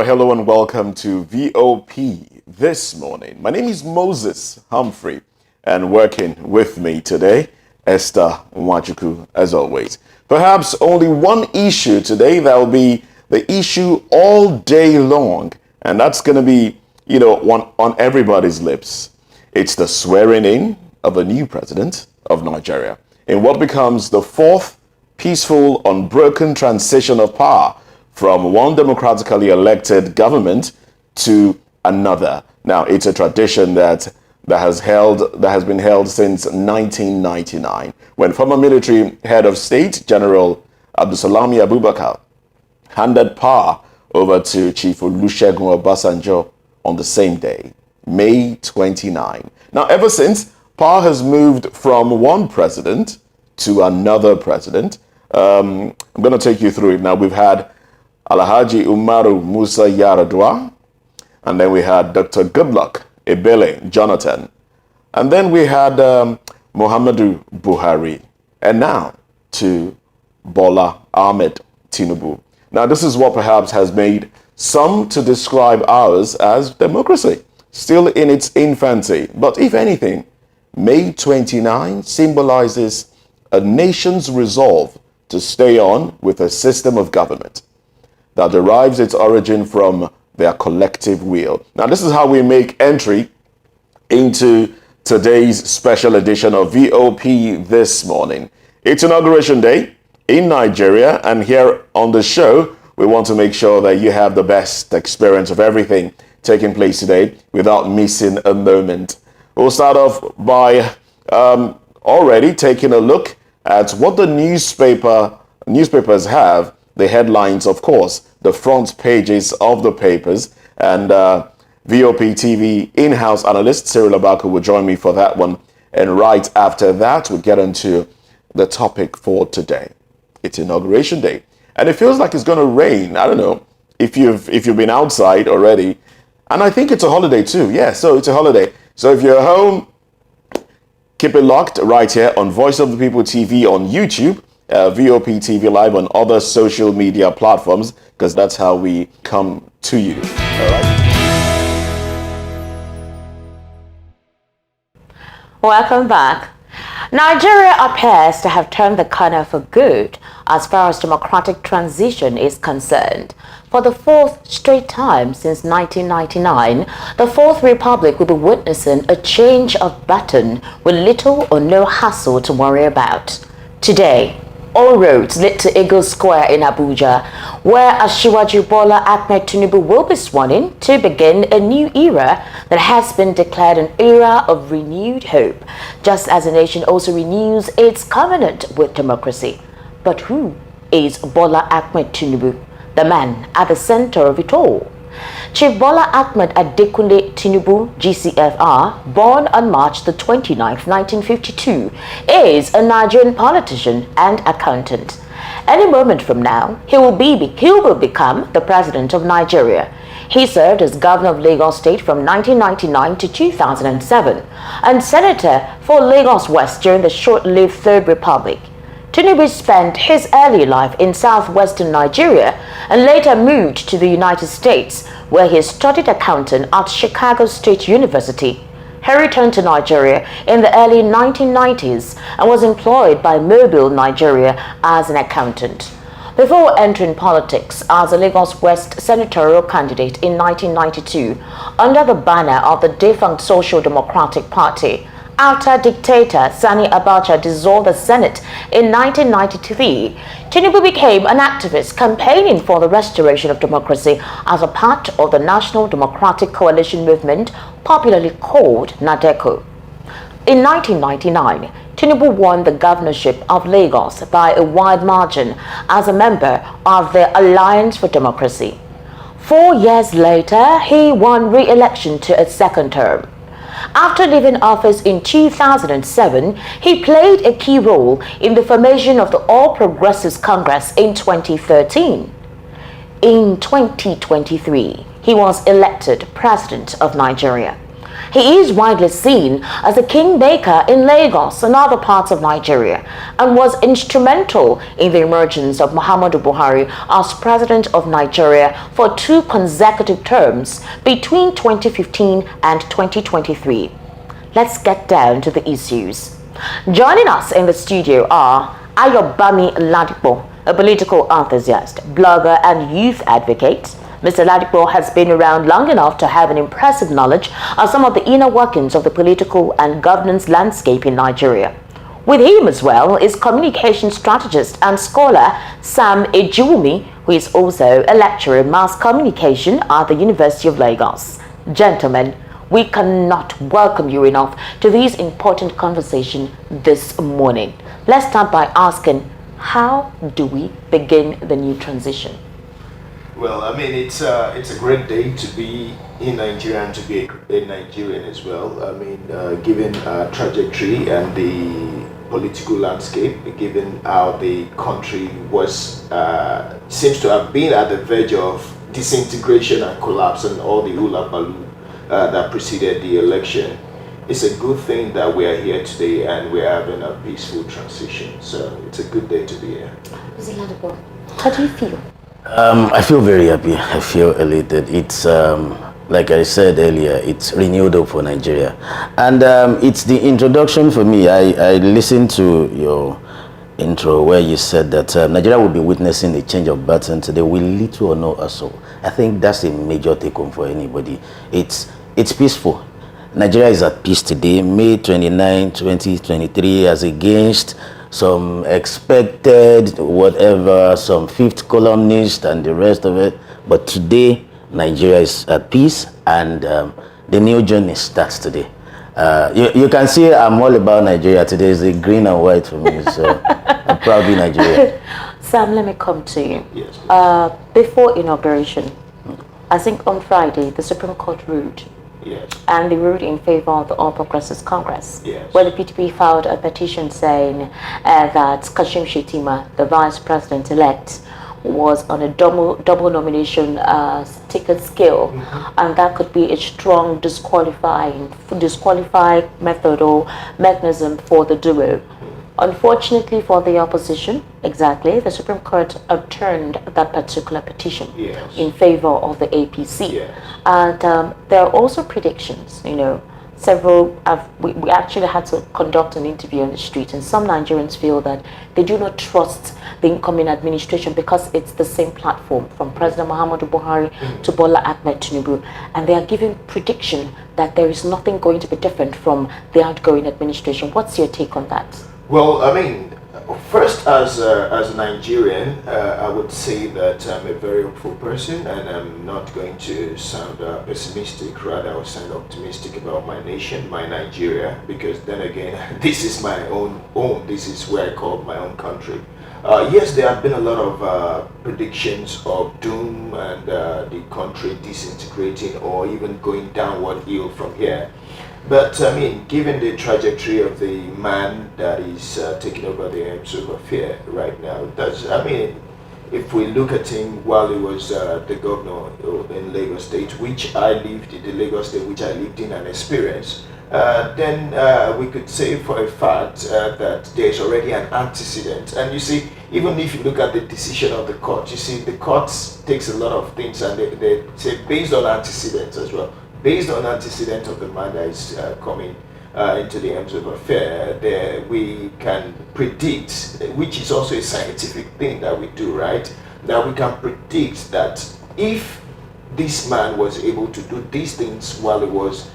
hello and welcome to VOP this morning. My name is Moses Humphrey, and working with me today, Esther Nwachuku, as always. Perhaps only one issue today that will be the issue all day long, and that's going to be, on everybody's lips. It's the swearing in of a new president of Nigeria in what becomes the fourth peaceful, unbroken transition of power from one democratically elected government to another. Now, it's a tradition that has been held since 1999, when former military head of state, General Abdulsalami Abubakar, handed power over to Chief Olusegun Obasanjo on the same day, May 29. Now, ever since, power has moved from one president to another president. I'm going to take you through it. Now, we've had Alhaji Umaru Musa Yaradua, and then we had Dr. Goodluck Ebele Jonathan, and then we had Muhammadu Buhari, and now to Bola Ahmed Tinubu. Now, this is what perhaps has made some to describe ours as democracy, still in its infancy. But if anything, May 29 symbolizes a nation's resolve to stay on with a system of government that derives its origin from their collective will. Now, this is how we make entry into today's special edition of VOP this morning. It's Inauguration Day in Nigeria, and here on the show, we want to make sure that you have the best experience of everything taking place today without missing a moment. We'll start off by already taking a look at what the newspapers have. The headlines, of course, the front pages of the papers, and VOP TV in-house analyst Cyril Abaku will join me for that one. And right after that, we'll get into the topic for today. It's Inauguration Day, and it feels like it's going to rain. I don't know if you've been outside already, and I think it's a holiday too. Yeah, so it's a holiday. So if you're home, keep it locked right here on Voice of the People TV on YouTube, VOP TV Live on other social media platforms, because that's how we come to you. All right. Welcome back. Nigeria appears to have turned the corner for good as far as democratic transition is concerned. For the fourth straight time since 1999, the Fourth Republic will be witnessing a change of baton with little or no hassle to worry about. Today, all roads lead to Eagle Square in Abuja, where Asiwaju Bola Ahmed Tinubu will be sworn in to begin a new era that has been declared an era of renewed hope, just as the nation also renews its covenant with democracy. But who is Bola Ahmed Tinubu, the man at the center of it all? Chief Bola Ahmed Adekunle Tinubu, GCFR, born on March the 29th, 1952, is a Nigerian politician and accountant. Any moment from now, he will become the president of Nigeria. He served as governor of Lagos State from 1999 to 2007 and senator for Lagos West during the short-lived Third Republic. Tinubu spent his early life in southwestern Nigeria and later moved to the United States, where he studied accounting at Chicago State University. He returned to Nigeria in the early 1990s and was employed by Mobile Nigeria as an accountant. Before entering politics as a Lagos West senatorial candidate in 1992 under the banner of the defunct Social Democratic Party, after dictator Sani Abacha dissolved the Senate in 1993, Tinubu became an activist campaigning for the restoration of democracy as a part of the National Democratic Coalition movement, popularly called NADECO. In 1999, Tinubu won the governorship of Lagos by a wide margin as a member of the Alliance for Democracy. 4 years later, he won re-election to a second term. After leaving office in 2007, he played a key role in the formation of the All Progressives Congress in 2013. In 2023, he was elected president of Nigeria. He is widely seen as a kingmaker in Lagos and other parts of Nigeria, and was instrumental in the emergence of Muhammadu Buhari as president of Nigeria for 2 consecutive terms between 2015 and 2023. Let's get down to the issues. Joining us in the studio are Ayobami Ladipo, a political enthusiast, blogger and youth advocate. Mr. Ladipo has been around long enough to have an impressive knowledge of some of the inner workings of the political and governance landscape in Nigeria. With him as well is communication strategist and scholar Sam Ejuwumi, who is also a lecturer in mass communication at the University of Lagos. Gentlemen, we cannot welcome you enough to this important conversation this morning. Let's start by asking, how do we begin the new transition? Well, I mean, it's a great day to be in Nigeria and to be a Nigerian as well. I mean, given our trajectory and the political landscape, given how the country was seems to have been at the verge of disintegration and collapse and all the hula baloo that preceded the election, it's a good thing that we are here today and we're having a peaceful transition. So it's a good day to be here. Mr. Ladipo, how do you feel? I feel very happy. I feel elated. It's like I said earlier, it's renewed hope for Nigeria, and it's the introduction for me. I listened to your intro where you said that Nigeria will be witnessing a change of baton today with little or no assault. I think that's a major take home for anybody. It's peaceful. Nigeria is at peace today, May 29, 2023, as against some expected whatever, some fifth columnist and the rest of it. But today, Nigeria is at peace, and the new journey starts today. You can see I'm all about Nigeria today. It's a green and white for me, so I'm proud to be Nigerian. Sam, let me come to you. Yes. Before inauguration, I think on Friday, the Supreme Court ruled. Yes. And they ruled in favor of the All Progressives Congress, Yes. where the PDP filed a petition saying that Kashim Shettima, the vice president-elect, was on a double nomination ticket scale, and that could be a strong disqualifying method or mechanism for the duo. Unfortunately for the opposition, the Supreme Court overturned that particular petition Yes. in favor of the APC. Yes. And there are also predictions, we actually had to conduct an interview on the street, and some Nigerians feel that they do not trust the incoming administration because it's the same platform from President Muhammadu Buhari to Bola Tinubu, and they are giving prediction that there is nothing going to be different from the outgoing administration. What's your take on that? Well, I mean, first, as a Nigerian, I would say that I'm a very hopeful person, and I'm not going to sound pessimistic. Rather, I will sound optimistic about my nation, my Nigeria, because then again, this is my own home. This is where I call my own country. Yes, there have been a lot of predictions of doom and the country disintegrating or even going downward hill from here. But I mean, given the trajectory of the man that is taking over the helms of affair right now, if we look at him while he was the governor in Lagos State, which I lived in, the Lagos State which I lived in and experienced, then we could say for a fact that there's already an antecedent. And you see, even if you look at the decision of the court, you see the courts takes a lot of things and they say based on antecedents as well. Based on antecedent of the man that is coming into the helms of affair, there we can predict, which is also a scientific thing that we do, right? Now we can predict that if this man was able to do these things while he was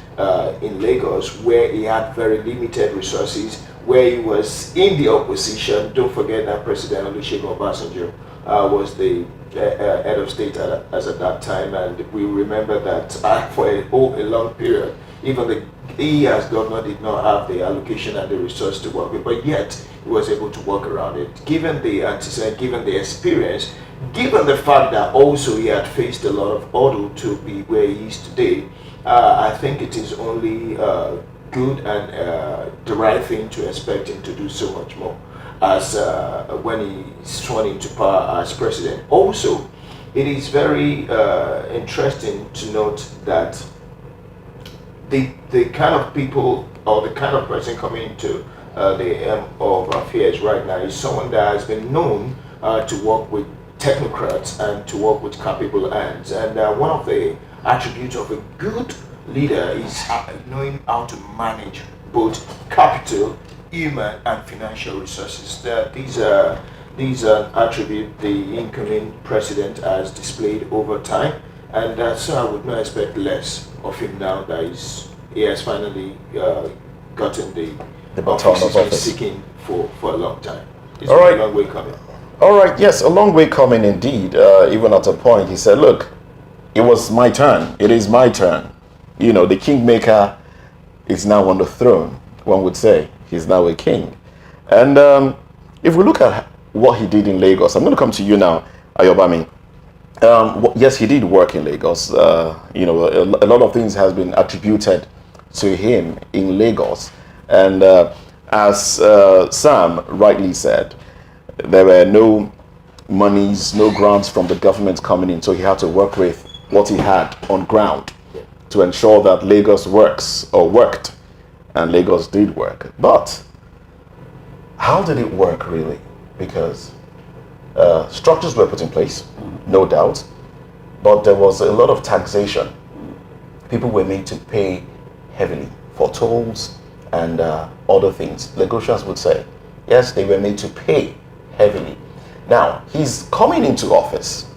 in Lagos, where he had very limited resources, where he was in the opposition. Don't forget that President Olusegun Obasanjo was the head of state as at that time, and we remember that for a long period, even he as governor did not have the allocation and the resource to work with, but yet he was able to work around it. Given the antecedent, given the experience, given the fact that also he had faced a lot of hurdle to be where he is today, I think it is only good and the right thing to expect him to do so much more as when he's sworn into power as president. Also, it is very interesting to note that the the kind of people or the kind of person coming into the M of affairs right now is someone that has been known to work with technocrats and to work with capable hands. And one of the attributes of a good leader is knowing how to manage both capital, human, and financial resources. These are attributes the incoming president has displayed over time, and so I would not expect less of him now that he has finally gotten the baton office of he's been office. seeking for a long time. It's All been right. a long way coming. All right, yes, a long way coming indeed. Even at a point, he said, look, it was my turn. It is my turn. You know, the kingmaker is now on the throne, one would say. He's now a king. And if we look at what he did in Lagos, I'm going to come to you now, Ayobami. Yes, he did work in Lagos. You know, a lot of things has been attributed to him in Lagos. And as Sam rightly said, there were no monies, no grants from the government coming in, so he had to work with what he had on ground to ensure that Lagos worked, and Lagos did work. But how did it work really? Because structures were put in place, no doubt, but there was a lot of taxation. People were made to pay heavily for tolls and other things. Lagosians would say, yes, they were made to pay heavily. Now, he's coming into office.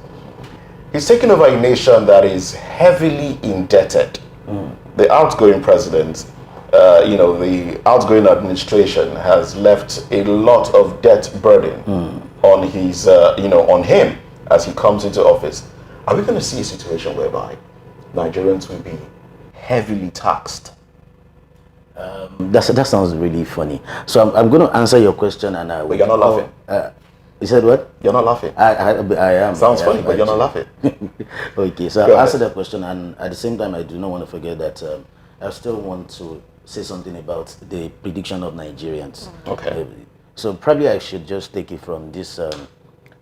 He's taking over a nation that is heavily indebted. The outgoing president, you know, the outgoing administration has left a lot of debt burden on his, you know, on him as he comes into office. Are we going to see a situation whereby Nigerians will be heavily taxed? That sounds really funny. So I'm going to answer your question, and I will. But you're not laughing. You said what? You're not laughing. I am. Sounds funny, but you're not laughing. Okay, so I'll answer that question, and at the same time, I do not want to forget that I still want to say something about the prediction of Nigerians. Okay. So probably I should just take it from this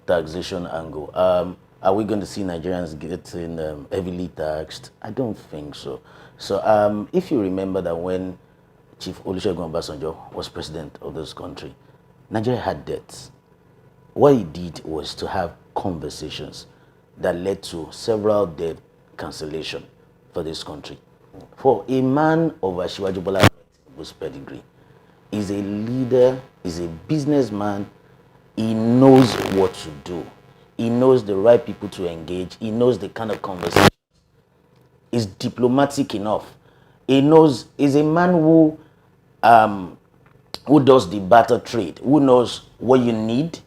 taxation angle. Are we going to see Nigerians getting heavily taxed? I don't think so. So if you remember that when Chief Olusegun Obasanjo was president of this country, Nigeria had debts. What he did was to have conversations that led to several debt cancellation for this country. For a man of Asiwaju Bola's pedigree, he's a leader, he's a businessman, he knows what to do. He knows the right people to engage, he knows the kind of conversation. He's diplomatic enough. He knows, he's a man who does the barter trade, who knows what you need,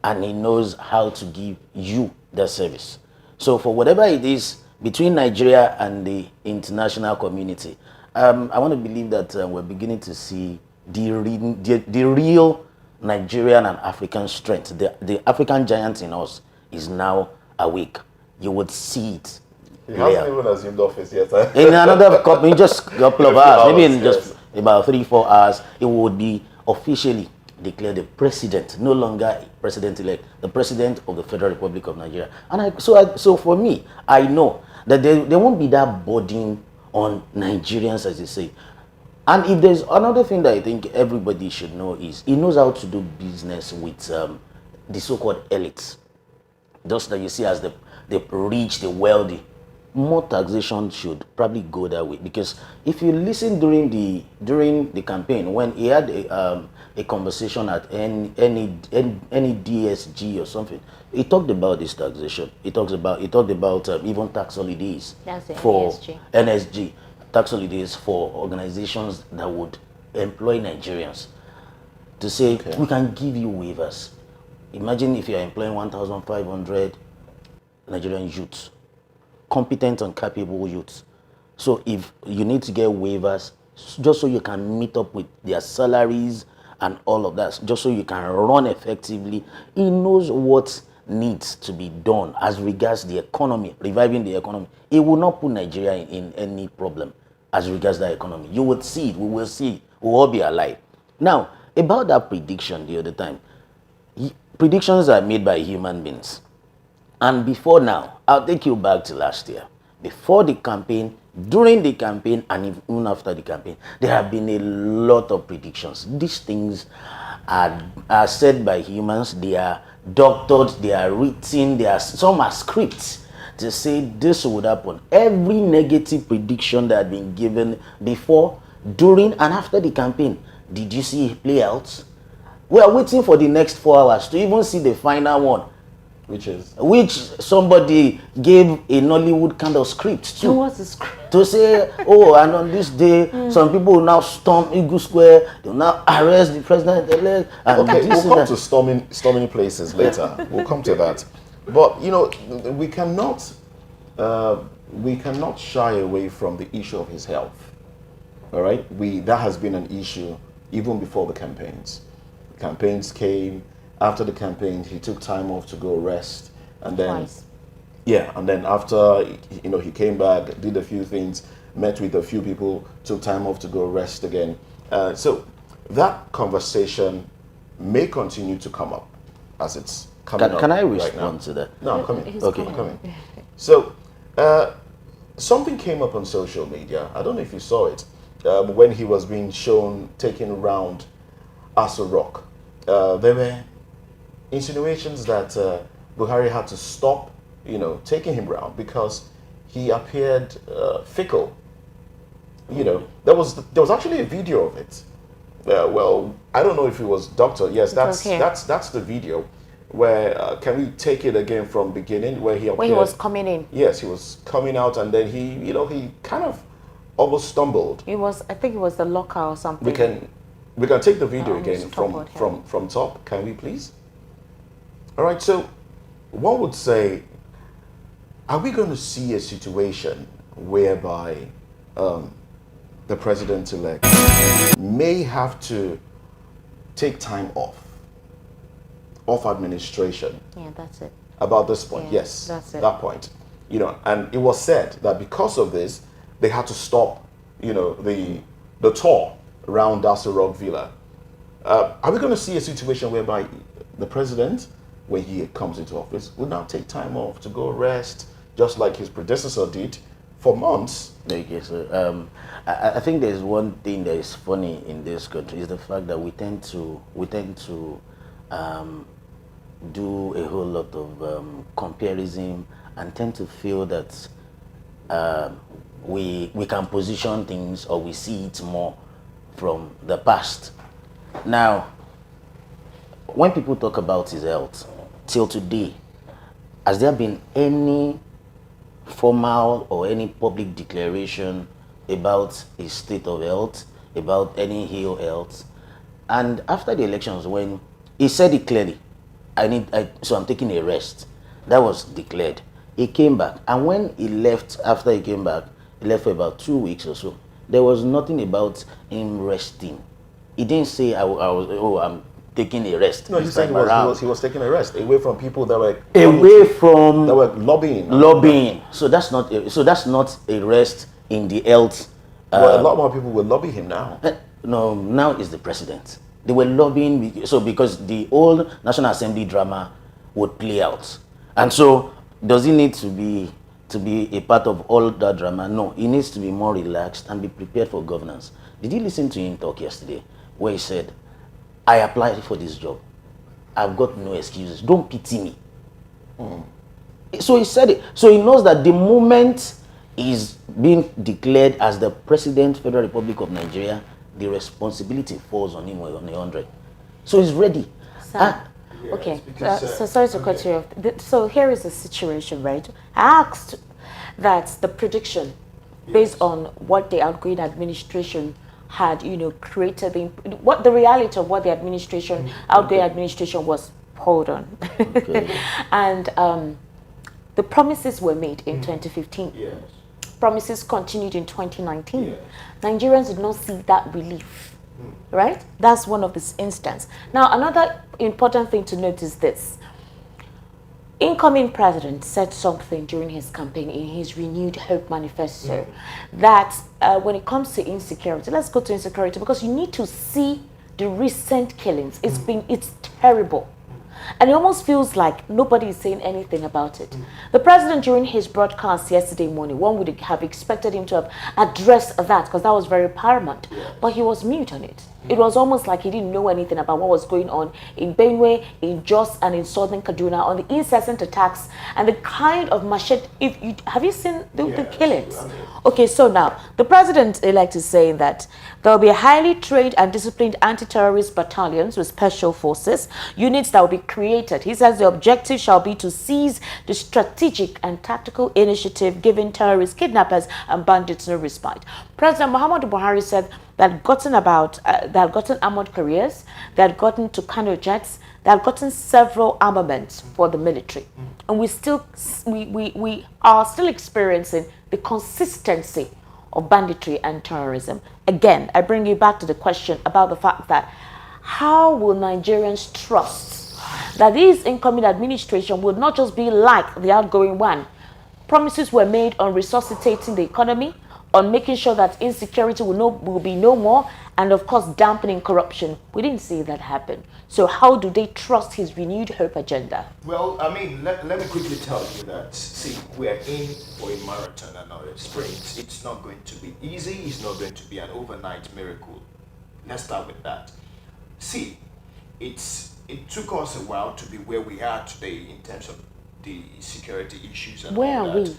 and he knows how to give you the service. So for whatever it is between Nigeria and the international community, I want to believe that we're beginning to see the real Nigerian and African strength. The African giant in us is now awake. You would see it. He hasn't even assumed office yet. In another couple, in just a couple of hours, maybe in yes. just about 3-4 hours, it would be officially declared the president, no longer president-elect, the president of the Federal Republic of Nigeria. And so for me, I know that there won't be that burden on Nigerians, as they say. And if there's another thing that I think everybody should know is he knows how to do business with the so-called elites. Those that you see as the rich, the wealthy. More taxation should probably go that way, because if you listen during the campaign when he had a conversation at any DSG or something, he talked about this taxation. He talked about even tax holidays for NSG, tax holidays for organizations that would employ Nigerians. To say we can give you waivers. Imagine if you are employing 1,500 Nigerian youths, competent and capable youths. So if you need to get waivers, just so you can meet up with their salaries and all of that, just so you can run effectively, he knows what needs to be done as regards the economy, reviving the economy. It will not put Nigeria in any problem as regards the economy. You would see it, we will see it, we will all be alive. Now, about that prediction the other time, predictions are made by human beings. And before now, I'll take you back to last year. Before the campaign, during the campaign and even after the campaign, there have been a lot of predictions. These things are said by humans, they are doctored, they are written, some are scripts to say this would happen. Every negative prediction that had been given before, during, and after the campaign, did you see it play out? We are waiting for the next 4 hours to even see the final one. Which somebody gave a Nollywood kind of script to. What's the script? To say, oh, and on this day, some people will now storm Eagle Square, they will now arrest the president-elect. Okay, we'll come to storming places later. We'll come to that. But, you know, we cannot shy away from the issue of his health. All right? That has been an issue even before the campaigns. The campaigns came. After the campaign, he took time off to go rest, and then Twice. Yeah, and then after, you know, he came back, did a few things, met with a few people, took time off to go rest again. So that conversation may continue to come up as it's coming up. Can I right respond now. to that? No, I'm coming. Okay. I'm coming. So something came up on social media. I don't know if you saw it when he was being shown taking around Aso Rock. There were insinuations that Buhari had to stop, you know, taking him round because he appeared fickle. You know, there was actually a video of it. Well, I don't know if it was doctor. Yes, that's the video. Where can we take it again from beginning where he appeared? When he was coming in. Yes, he was coming out, and then he kind of almost stumbled. I think it was the locker or something. We can take the video again stumbled, from top. Can we please? All right. So one would say, are we going to see a situation whereby the president-elect may have to take time off administration? Yeah, that's it. About this point, Yeah, yes, that's it. that point. You know, and it was said that because of this, they had to stop, you know, the tour around Aso Rock Villa. Are we going to see a situation whereby the president, when he comes into office, will now take time off to go rest, just like his predecessor did for months? Okay, so I think there's one thing that is funny in this country is the fact that we tend to do a whole lot of comparison and tend to feel that we can position things or we see it more from the past. Now, when people talk about his health, till today, has there been any formal or any public declaration about his state of health, about any ill health? And after the elections, when he said it clearly, so I'm taking a rest, that was declared. He came back, and when he left, after he came back, he left for about 2 weeks or so. There was nothing about him resting. He didn't say, I'm taking a rest. No, he said he was taking a rest away from people that were that were lobbying. Lobbying. So that's not a rest in the health. Well, a lot more people will lobby him now. No, now is the president. They were lobbying because the old National Assembly drama would play out, and so does he need to be a part of all that drama? No, he needs to be more relaxed and be prepared for governance. Did you listen to him talk yesterday, where he said, "I applied for this job. I've got no excuses. Don't pity me." So he said it. So he knows that the moment he's being declared as the President, Federal Republic of Nigeria, the responsibility falls on him on 100. So he's ready. Okay, because, so sorry to cut you off. So here is the situation, right? I asked that the prediction based on what the outgoing administration had, created, what the reality of what the administration, outgoing administration was. Hold on. Okay. And the promises were made in 2015. Yes. Promises continued in 2019. Yes. Nigerians did not see that relief. Right? That's one of this instance. Now, another important thing to note is this. Incoming president said something during his campaign in his renewed hope manifesto that when it comes to insecurity, let's go to insecurity because you need to see the recent killings. It's terrible. And it almost feels like nobody is saying anything about it. The president, during his broadcast yesterday morning, one would have expected him to have addressed that because that was very paramount. But he was mute on it. It was almost like he didn't know anything about what was going on in Benue, in Jos, and in southern Kaduna on the incessant attacks and the kind of machete. Have you seen the killings? Okay, so now the president-elect is saying that there will be highly trained and disciplined anti-terrorist battalions with special forces, units that will be created. He says the objective shall be to seize the strategic and tactical initiative, giving terrorists, kidnappers, and bandits no respite. President Muhammadu Buhari said that they had gotten armored carriers, they had gotten Tucano jets, they had gotten several armaments for the military. And we are still experiencing the consistency of banditry and terrorism. Again, I bring you back to the question about the fact that how will Nigerians trust that this incoming administration will not just be like the outgoing one? Promises were made on resuscitating the economy, on making sure that insecurity will be no more, and of course dampening corruption. We didn't see that happen. So how do they trust his renewed hope agenda? Well, I mean, let me quickly tell you that, see, we are in for a marathon and not a sprint. It's not going to be easy. It's not going to be an overnight miracle. Let's start with that. See, it took us a while to be where we are today in terms of the security issues and Where all are that. we?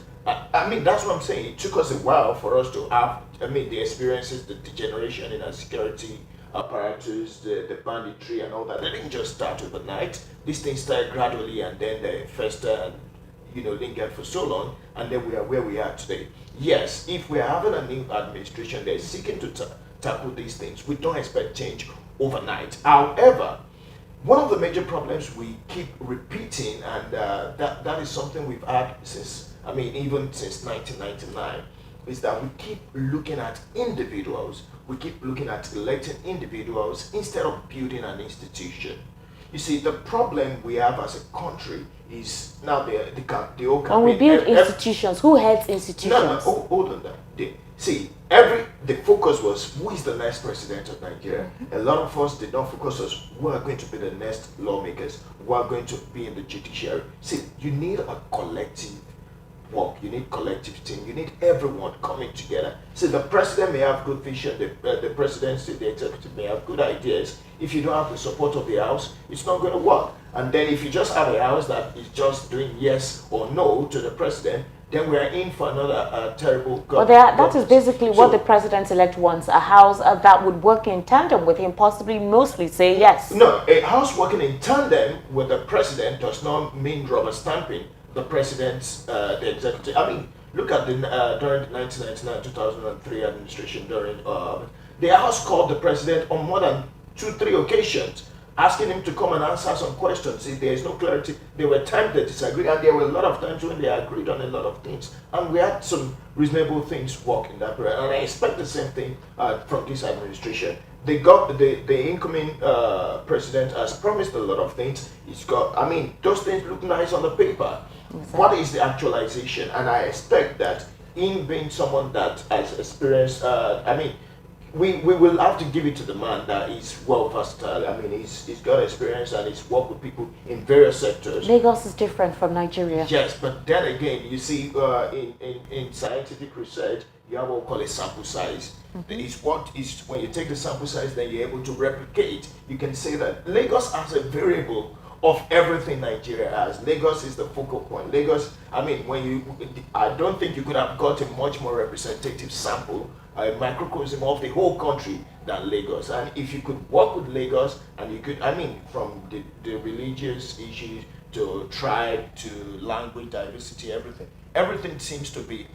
I mean, that's what I'm saying. It took us a while for us to have, the experiences, the degeneration in our security apparatus, the banditry and all that. They didn't just start overnight. These things started gradually and then they fester and, lingered for so long. And then we are where we are today. Yes, if we are having a new administration that is seeking to tackle these things, we don't expect change overnight. However, one of the major problems we keep repeating, and that is something we've had even since 1999, is that we keep looking at individuals. We keep looking at electing individuals instead of building an institution. You see, the problem we have as a country is now the old campaign. When we build institutions, who heads institutions? No, hold on that. The focus was who is the next president of Nigeria. A lot of us did not focus on who are going to be the next lawmakers, who are going to be in the judiciary. See, you need a collective work, you need collective team, you need everyone coming together. See, the president may have good vision, the presidency, the executive may have good ideas. If you don't have the support of the house, it's not going to work. And then if you just have a house that is just doing yes or no to the president, then we are in for another terrible government. Well, that is basically what the president-elect wants, a house that would work in tandem with him, possibly mostly say yes. No, a house working in tandem with the president does not mean rubber stamping the president's, the executive. I mean, look at during the 1999-2003 administration, during the house called the president on more than 2-3 occasions, asking him to come and answer some questions. If there is no clarity, there were times they disagreed, and there were a lot of times when they agreed on a lot of things. And we had some reasonable things work in that period. And I expect the same thing from this administration. The incoming president has promised a lot of things. Those things look nice on the paper. Exactly. What is the actualization? And I expect that in being someone that has experienced, we will have to give it to the man that is well versatile. He's got experience and he's worked with people in various sectors. Lagos is different from Nigeria. Yes, but then again, you see, in scientific research, you have what we call a sample size. Mm-hmm. When you take the sample size, then you're able to replicate. You can say that Lagos has a variable of everything Nigeria has. Lagos is the focal point. Lagos, I don't think you could have got a much more representative sample, a microcosm of the whole country than Lagos. And if you could work with Lagos, and you could, from the religious issues to tribe to language diversity, everything seems to be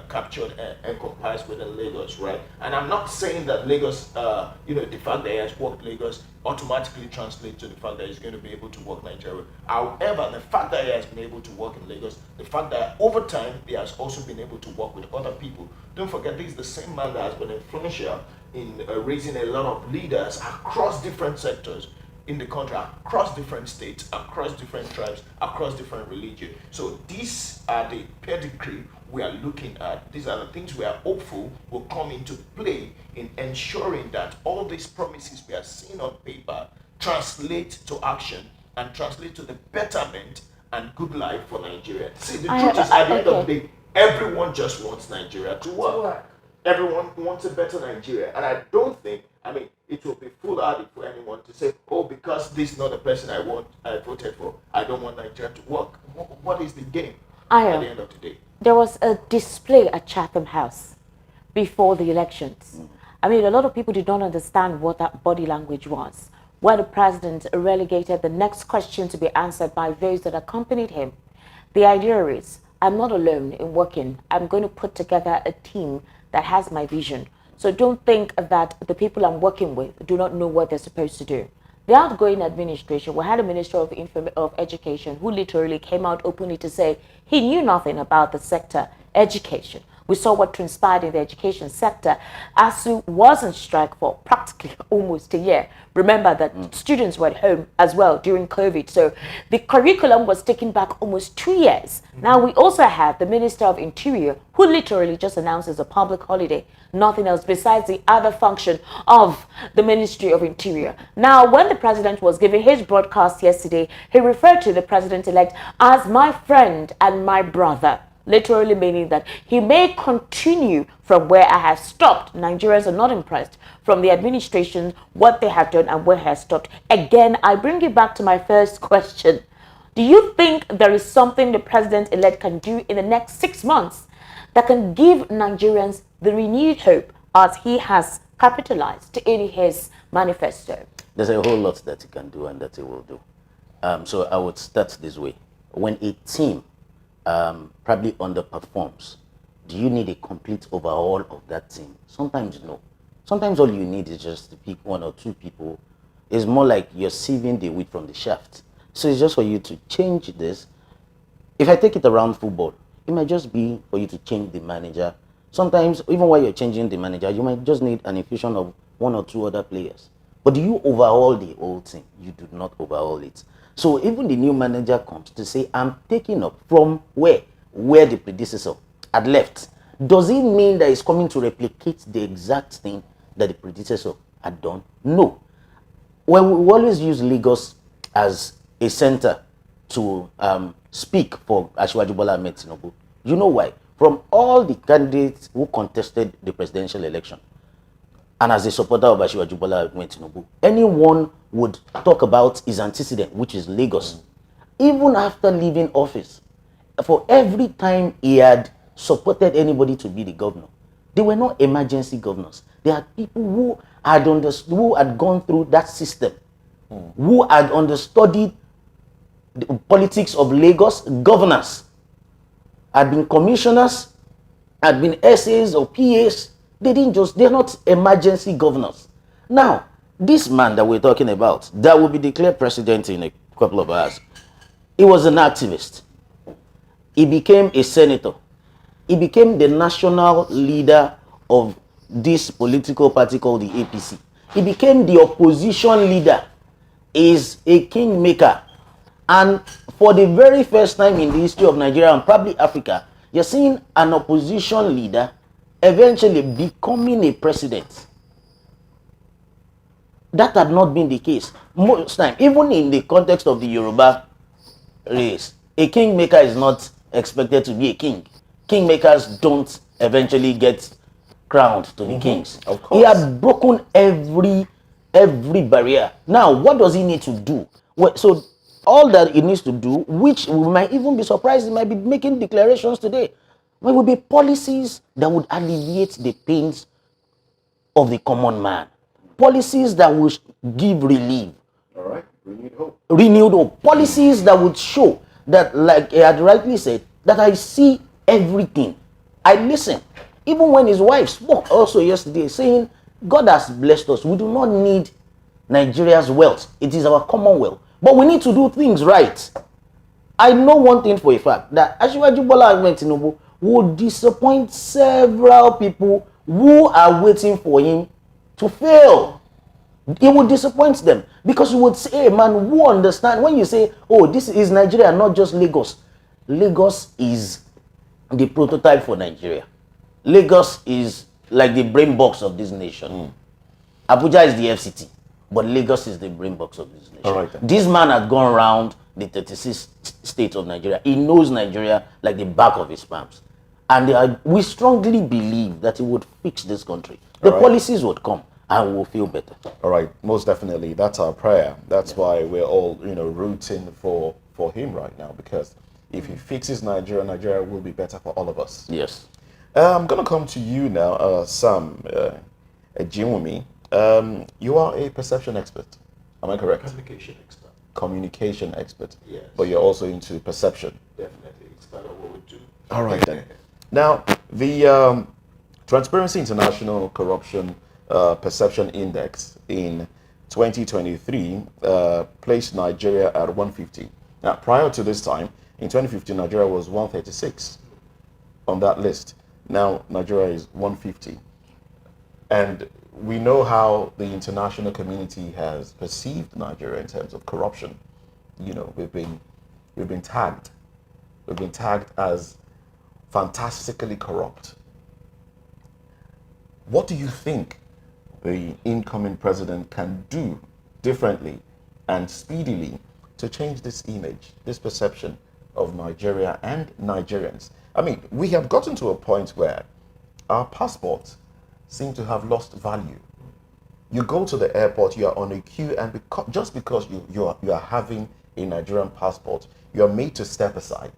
captured and encompassed within Lagos, right? And I'm not saying that Lagos, the fact that he has worked Lagos automatically translates to the fact that he's going to be able to work Nigeria. However, the fact that he has been able to work in Lagos, the fact that over time he has also been able to work with other people. Don't forget, this is the same man that has been influential in raising a lot of leaders across different sectors in the country, across different states, across different tribes, across different religions. So these are the pedigree we are looking at. These are the things we are hopeful will come into play in ensuring that all these promises we are seeing on paper translate to action and translate to the betterment and good life for Nigeria. See, the truth is, at the end of the day, everyone just wants Nigeria to work. Everyone wants a better Nigeria. And I don't think, it will be foolhardy for anyone to say, oh, because this is not the person I voted for, I don't want Nigeria to work. What is the game at the end of the day? There was a display at Chatham House before the elections. A lot of people did not understand what that body language was. Where the president relegated the next question to be answered by those that accompanied him. The idea is, I'm not alone in working. I'm going to put together a team that has my vision. So don't think that the people I'm working with do not know what they're supposed to do. The outgoing administration, we had a Minister of Education who literally came out openly to say he knew nothing about the sector, education. We saw what transpired in the education sector. ASU was on strike for practically almost a year. Remember that students were at home as well during COVID. So the curriculum was taken back almost 2 years. Now we also have the Minister of Interior who literally just announces a public holiday. Nothing else besides the other function of the Ministry of Interior. Now, when the president was giving his broadcast yesterday, he referred to the president-elect as my friend and my brother. Literally meaning that he may continue from where I have stopped. Nigerians are not impressed from the administration, what they have done and where he has stopped. Again, I bring you back to my first question. Do you think there is something the president-elect can do in the next 6 months that can give Nigerians the renewed hope as he has capitalized in his manifesto? There's a whole lot that he can do and that he will do. So I would start this way. When a team probably underperforms, do you need a complete overhaul of that team? Sometimes no. Sometimes all you need is just to pick 1 or 2 people. It's more like you're sieving the wheat from the shaft. So it's just for you to change this. If I take it around football, it might just be for you to change the manager. Sometimes, even while you're changing the manager, you might just need an infusion of 1 or 2 other players. But do you overhaul the whole team? You do not overhaul it. So even the new manager comes to say, I'm taking up from where the predecessor had left. Does it mean that it's coming to replicate the exact thing that the predecessor had done? No. Well, we always use Lagos as a center to speak for Asiwaju Bola Ahmed Tinubu. You know why? From all the candidates who contested the presidential election, and as a supporter of Asiwaju Bola Ahmed Tinubu, anyone would talk about his antecedent, which is Lagos. Even after leaving office, for every time he had supported anybody to be the governor, they were not emergency governors. They are people who had understood, who had gone through that system, who had understudied the politics of Lagos, governors, had been commissioners, had been SAs or PAs. They're not emergency governors. Now, this man that we're talking about, that will be declared president in a couple of hours, he was an activist. He became a senator. He became the national leader of this political party called the APC. He became the opposition leader. He is a kingmaker. And for the very first time in the history of Nigeria and probably Africa, you're seeing an opposition leader eventually becoming a president. That had not been the case. Most time, even in the context of the Yoruba race, a kingmaker is not expected to be a king. Kingmakers don't eventually get crowned to be kings. Of course. He had broken every barrier. Now, what does he need to do? Well, so all that he needs to do, which we might even be surprised, he might be making declarations today, will be policies that would alleviate the pains of the common man. Policies that will give relief. All right, renewed hope. Renewed hope. Policies that would show that, like he had rightly said, that I see everything. I listen. Even when his wife spoke also yesterday, saying, God has blessed us. We do not need Nigeria's wealth. It is our commonwealth. But we need to do things right. I know one thing for a fact, that Asiwaju Bola Ahmed Tinubu will disappoint several people who are waiting for him to fail. He would disappoint them because you would say, hey, man, who understand when you say, oh, this is Nigeria, not just Lagos. Lagos is the prototype for Nigeria. Lagos is like the brain box of this nation. Abuja is the FCT. but Lagos is the brain box of this nation. All right, then. This man has gone around the 36 states of Nigeria. He knows Nigeria like the back of his palms. And we strongly believe that he would fix this country. The policies would come and we'll feel better. All right, most definitely. That's our prayer. That's why we're all, rooting for him right now, because if he fixes Nigeria, Nigeria will be better for all of us. Yes. I'm going to come to you now, Sam Jinwumi. You are a perception expert. Am I correct? Communication expert. Communication expert. Yes. But you're also into perception. Definitely. It's part of what we do. All right, then. Now, the Transparency International Corruption Perception Index in 2023 placed Nigeria at 150. Now, prior to this time, in 2015, Nigeria was 136 on that list. Now, Nigeria is 150. And we know how the international community has perceived Nigeria in terms of corruption. We've been tagged. We've been tagged as fantastically corrupt. What do you think the incoming president can do differently and speedily to change this image, this perception of Nigeria and Nigerians? I mean, we have gotten to a point where our passports seem to have lost value. You go to the airport, you are on a queue, and just because you are having a Nigerian passport, you are made to step aside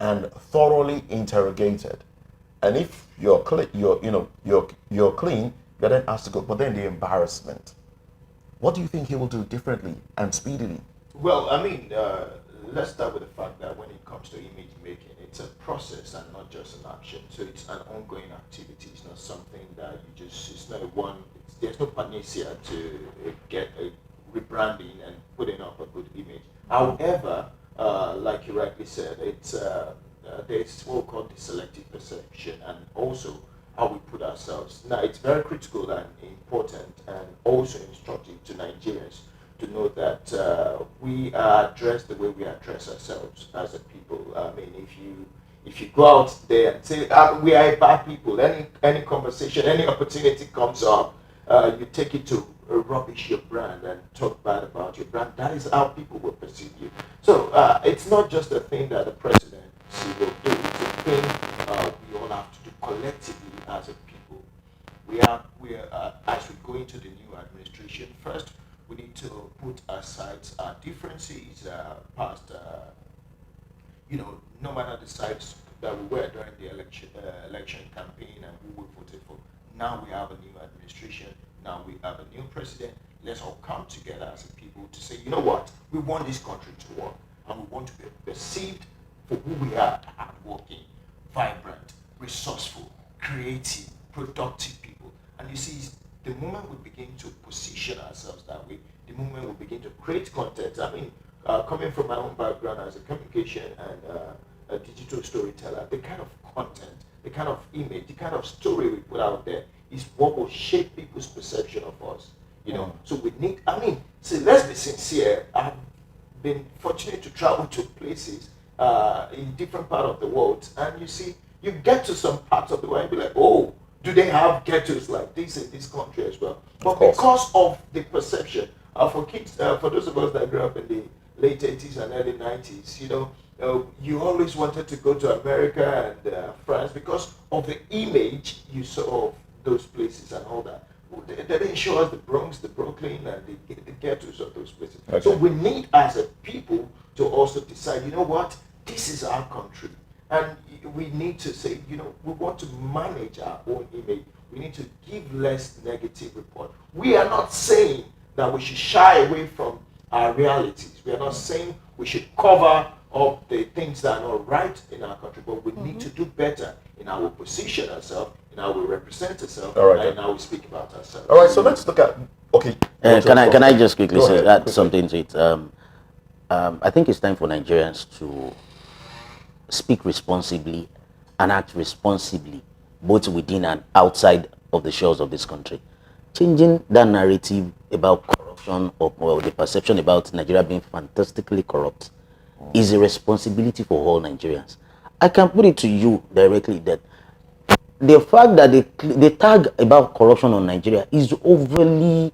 and thoroughly interrogated. And if you're clean, you're then asked to go. But then the embarrassment. What do you think he will do differently and speedily? Well, I mean, let's start with the fact that when it comes to image making, it's a process and not just an action. So it's an ongoing activity. It's not something that it's not there's no panacea to get a rebranding and putting up a good image. However, like you rightly said, it's there's what we call the selective perception, and also how we put ourselves. Now, it's very critical and important and also instructive to Nigerians to know that we are addressed the way we address ourselves as a people. I mean, if you go out there and say we are bad people, any conversation, any opportunity comes up, you take it to rubbish your brand and talk bad about your brand. That is how people will perceive you. So it's not just a thing that the presidency will do. It's a thing we all have to do collectively as a people. We are as we go into the new administration. First, we need to put aside our differences past. No matter the sides that we were during the election campaign and who we voted for. Now we have a new administration. Now we have a new president. Let's all come together as a people to say, you know what? We want this country to work, and we want to be perceived for who we are: hardworking, vibrant, resourceful, creative, productive people. And you see, the moment we begin to position ourselves that way, the moment we begin to create content. I mean, coming from my own background as a communication and a digital storyteller, the kind of content, the kind of image, the kind of story we put out there is what will shape people's perception of us. So we need. I mean, see, let's be sincere. I've been fortunate to travel to places in different parts of the world, and you see, you get to some parts of the world and be like, oh, do they have ghettos like this in this country as well? But because of the perception, for kids, for those of us that grew up in the late 80s and early 90s, you always wanted to go to America and France because of the image you saw of those places and all that. They didn't show us the Bronx, the Brooklyn, and the ghettos of those places. Okay. So we need, as a people, to also decide, you know what, this is our country. And we need to say, we want to manage our own image. We need to give less negative report. We are not saying that we should shy away from our realities. We are not saying we should cover up the things that are not right in our country, but we need to do better in how we position ourselves, in how we represent ourselves, and in how we speak about ourselves. All right, so let's look at, okay. Can I just quickly add something to it? I think it's time for Nigerians to speak responsibly and act responsibly, both within and outside of the shores of this country. Changing that narrative about corruption or the perception about Nigeria being fantastically corrupt is a responsibility for all Nigerians. I can put it to you directly that the fact that the tag about corruption on Nigeria is overly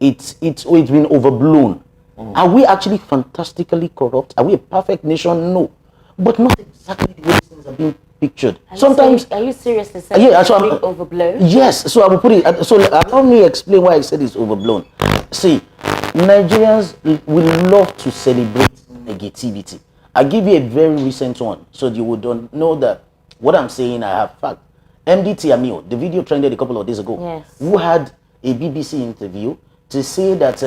it's been overblown. Are we actually fantastically corrupt? Are we a perfect nation? No, but not exactly the way things are being pictured. Sometimes, are you seriously saying yeah, it's being overblown? Yes, so I will put it. So allow me explain why I said it's overblown. See, Nigerians will love to celebrate negativity. I give you a very recent one, so you would know that what I'm saying I have fact. MD Tiamio, the video trended a couple of days ago, Yes. who had a BBC interview to say that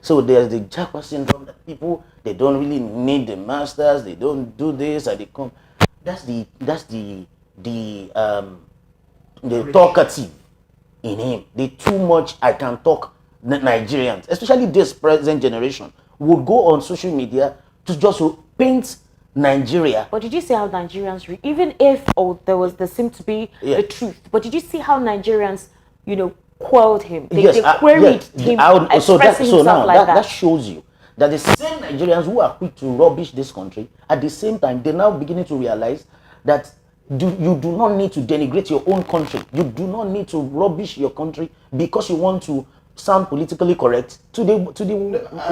so there's the Jaguar syndrome, that people, they don't really need the masters, they don't do this, and they come. That's the talkative in him. The too much I can talk Nigerians, especially this present generation, would go on social media to just paint Nigeria. But did you see how Nigerians, even if there seemed to be the truth, but did you see how Nigerians, quelled him? They queried him, expressing himself like that. That shows you that the same Nigerians who are quick to rubbish this country, at the same time, they're now beginning to realize that you do not need to denigrate your own country. You do not need to rubbish your country because you want to sound politically correct to the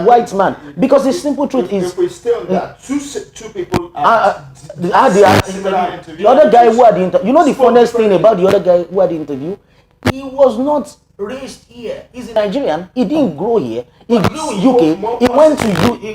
white man. Because the simple truth is, if we stay on that, two people the other guy who had the interview, the funniest thing about the other guy who had the interview, he was not raised here. He's a Nigerian. He didn't grow here. He grew in UK. He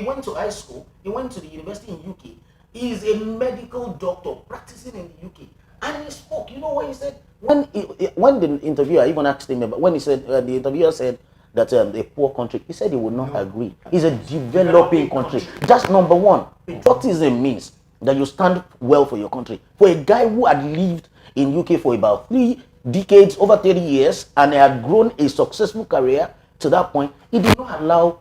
went to high school. He went to the university in UK. He's a medical doctor practicing in the UK, and he spoke. You know what he said? When the interviewer even asked him about, when he said the interviewer said that a poor country, he said he would not agree. It's a developing country. That's number one. Patriotism means that you stand well for your country. For a guy who had lived in UK for about 3 decades, over 30 years, and had grown a successful career to that point, he did not allow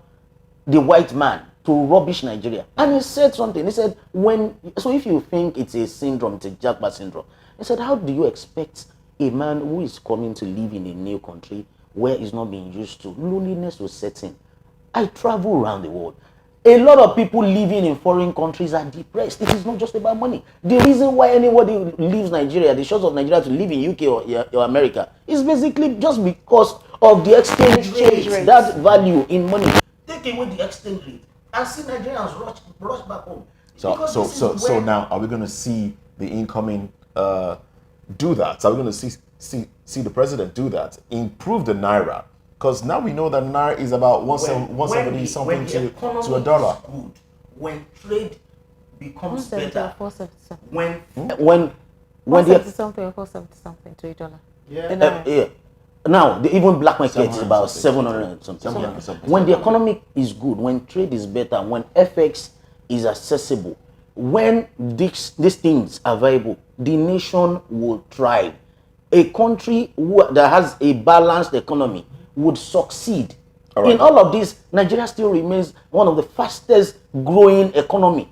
the white man to rubbish Nigeria. And he said something. He said, if you think it's a syndrome, it's a Jaguar syndrome, he said, how do you expect a man who is coming to live in a new country where he's not being used to, loneliness will set in? I travel around the world. A lot of people living in foreign countries are depressed. It is not just about money. The reason why anybody leaves Nigeria, the shores of Nigeria, to live in UK or America, is basically just because of the exchange rate, that value in money. Take away the exchange rate and see Nigerians rush back home. So now, are we going to see the incoming do that? Are we going to see the president do that? Improve the naira? Because now we know that naira is about 170 something to a dollar. Good. When trade becomes better, 470. when 470 something or 470 something to a dollar. Yeah. Now, even black market is about 700 something. When the economy is good, when trade is better, when FX is accessible, when these things are viable, the nation will thrive. A country that has a balanced economy would succeed. Right. In all of this, Nigeria still remains one of the fastest growing economy.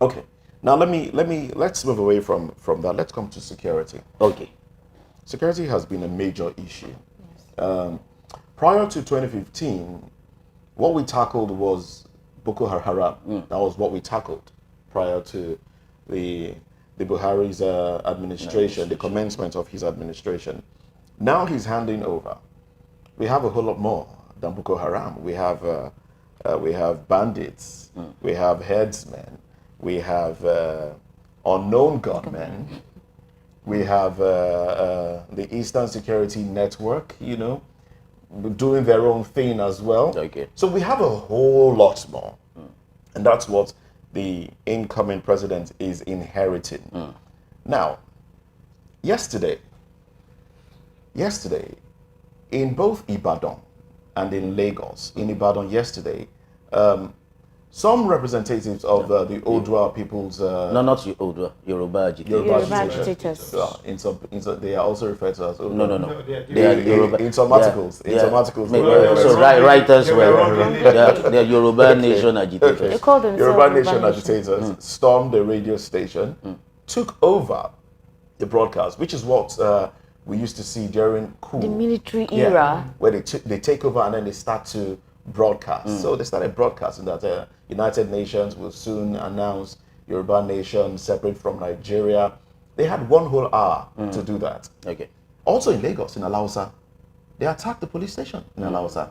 Okay. Now let's move away from that. Let's come to security. Okay. Security has been a major issue. Prior to 2015, what we tackled was Boko Haram. That was what we tackled prior to the Buhari's administration, the commencement of his administration. Now he's handing over. We have a whole lot more than Boko Haram. We have bandits. We have headsmen. We have unknown gunmen. We have the Eastern Security Network, doing their own thing as well. Okay. So we have a whole lot more. And that's what the incoming president is inheriting. Now, yesterday, in both Ibadan and in Lagos, in Ibadan yesterday, some representatives of the Odua people's... no, not Odua, Yoruba agitators. They are also referred to as Odua. No. They are Yoruba. In some articles. So writers were... They are Yoruba Nation agitators. They call themselves Yoruba Nation agitators stormed the radio station, took over the broadcast, which is what we used to see during the military era. Where they take over and then they start to broadcast. So they started broadcasting that United Nations will soon announce Yoruba Nation separate from Nigeria. They had one whole hour to do that. Okay. Also in Lagos, in Alausa, they attacked the police station in Alausa.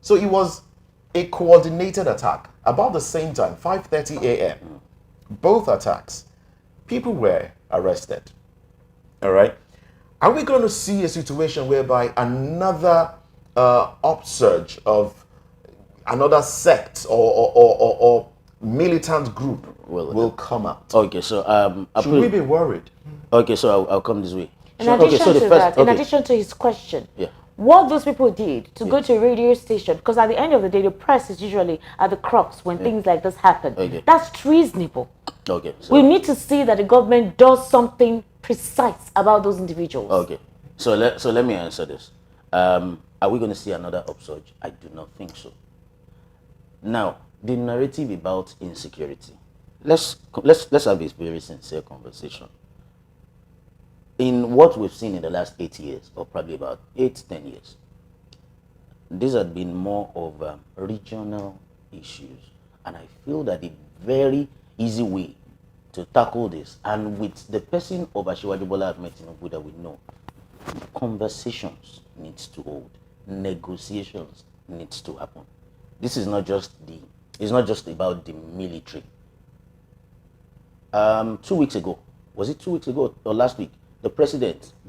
So it was a coordinated attack about the same time, 5:30 a.m. Both attacks, people were arrested. All right. Are we going to see a situation whereby another upsurge of another sect or militant group will come out? Okay, so should we be worried? Okay, so I'll come this way. In addition to that, in addition to his question, yeah, what those people did to go to a radio station, because at the end of the day, the press is usually at the crux when things like this happen. Okay. That's treasonable. Okay. So we need to see that the government does something precise about those individuals. Okay. So let me answer this. Are we going to see another upsurge? I do not think so. Now, the narrative about insecurity. Let's have a very sincere conversation. In what we've seen in the last 8 years, or probably about 8-10 years, these have been more of regional issues, and I feel that the very easy way to tackle this, and with the person of Asiwaju Bola Tinubu that we know, conversations needs to hold, negotiations needs to happen. This is not just it's not just about the military. 2 weeks ago, was it 2 weeks ago or last week? The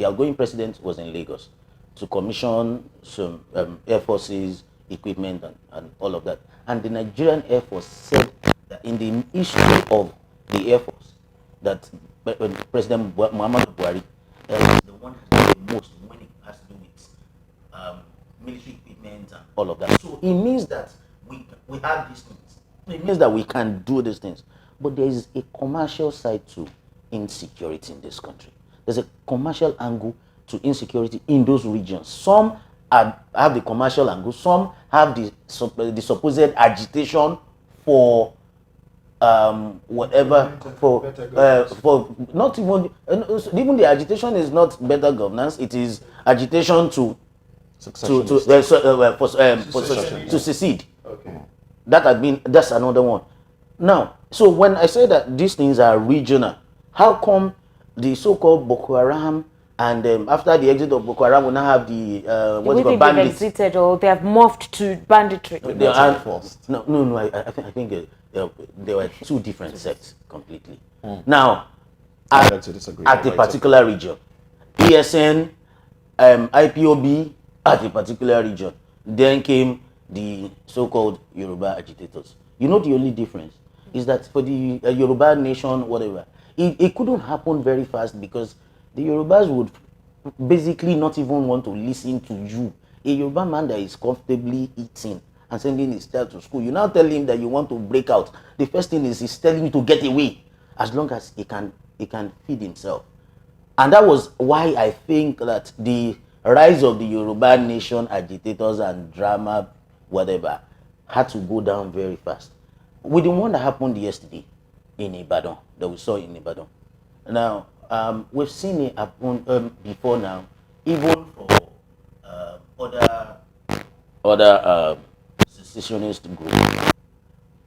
outgoing president was in Lagos to commission some Air Force's equipment and all of that. And the Nigerian Air Force said that in the history of the Air Force, that President Muhammadu Buhari is the one who has done the most when it has to do with military equipment and all of that. So it means that we have these things. It means that we can do these things. But there is a commercial side to insecurity in this country. There's a commercial angle to insecurity in those regions. Some have the commercial angle. Some have the supposed agitation for whatever, for not even the agitation is not better governance. It is agitation to secede. Okay. That's another one. Now, so when I say that these things are regional, how come the so-called Boko Haram and after the exit of Boko Haram, we now have the bandits? They've exited or they have morphed to banditry. I think there were two different sects completely. Now, at a particular region, ESN, IPOB at a particular region, then came the so-called Yoruba agitators. You know, the only difference is that for the Yoruba nation, whatever, it couldn't happen very fast because the Yorubas would basically not even want to listen to you. A Yoruba man that is comfortably eating and sending his child to school, you now tell him that you want to break out. The first thing is he's telling you to get away as long as he can feed himself. And that was why I think that the rise of the Yoruba nation agitators and drama, whatever, had to go down very fast. With the one that happened yesterday in Ibadan, that we saw in Ibadan. Now, we've seen it happen before now, even for other secessionist groups.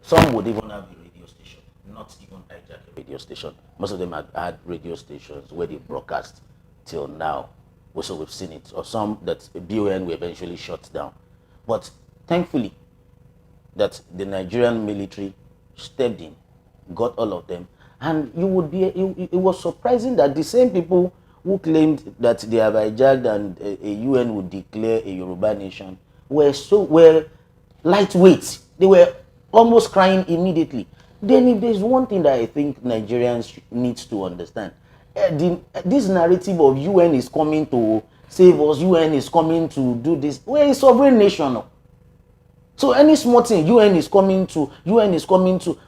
Some would even have a radio station, not even hijack a radio station. Most of them had radio stations where they broadcast till now. So we've seen it. Or some that BON were eventually shut down. But thankfully, that the Nigerian military stepped in, got all of them, and it was surprising that the same people who claimed that they have hijacked and a UN would declare a Yoruba nation were lightweight. They were almost crying immediately. Then if there's one thing that I think Nigerians need to understand, this narrative of UN is coming to save us, UN is coming to do this, we're a sovereign nation. So any small thing, UN is coming to.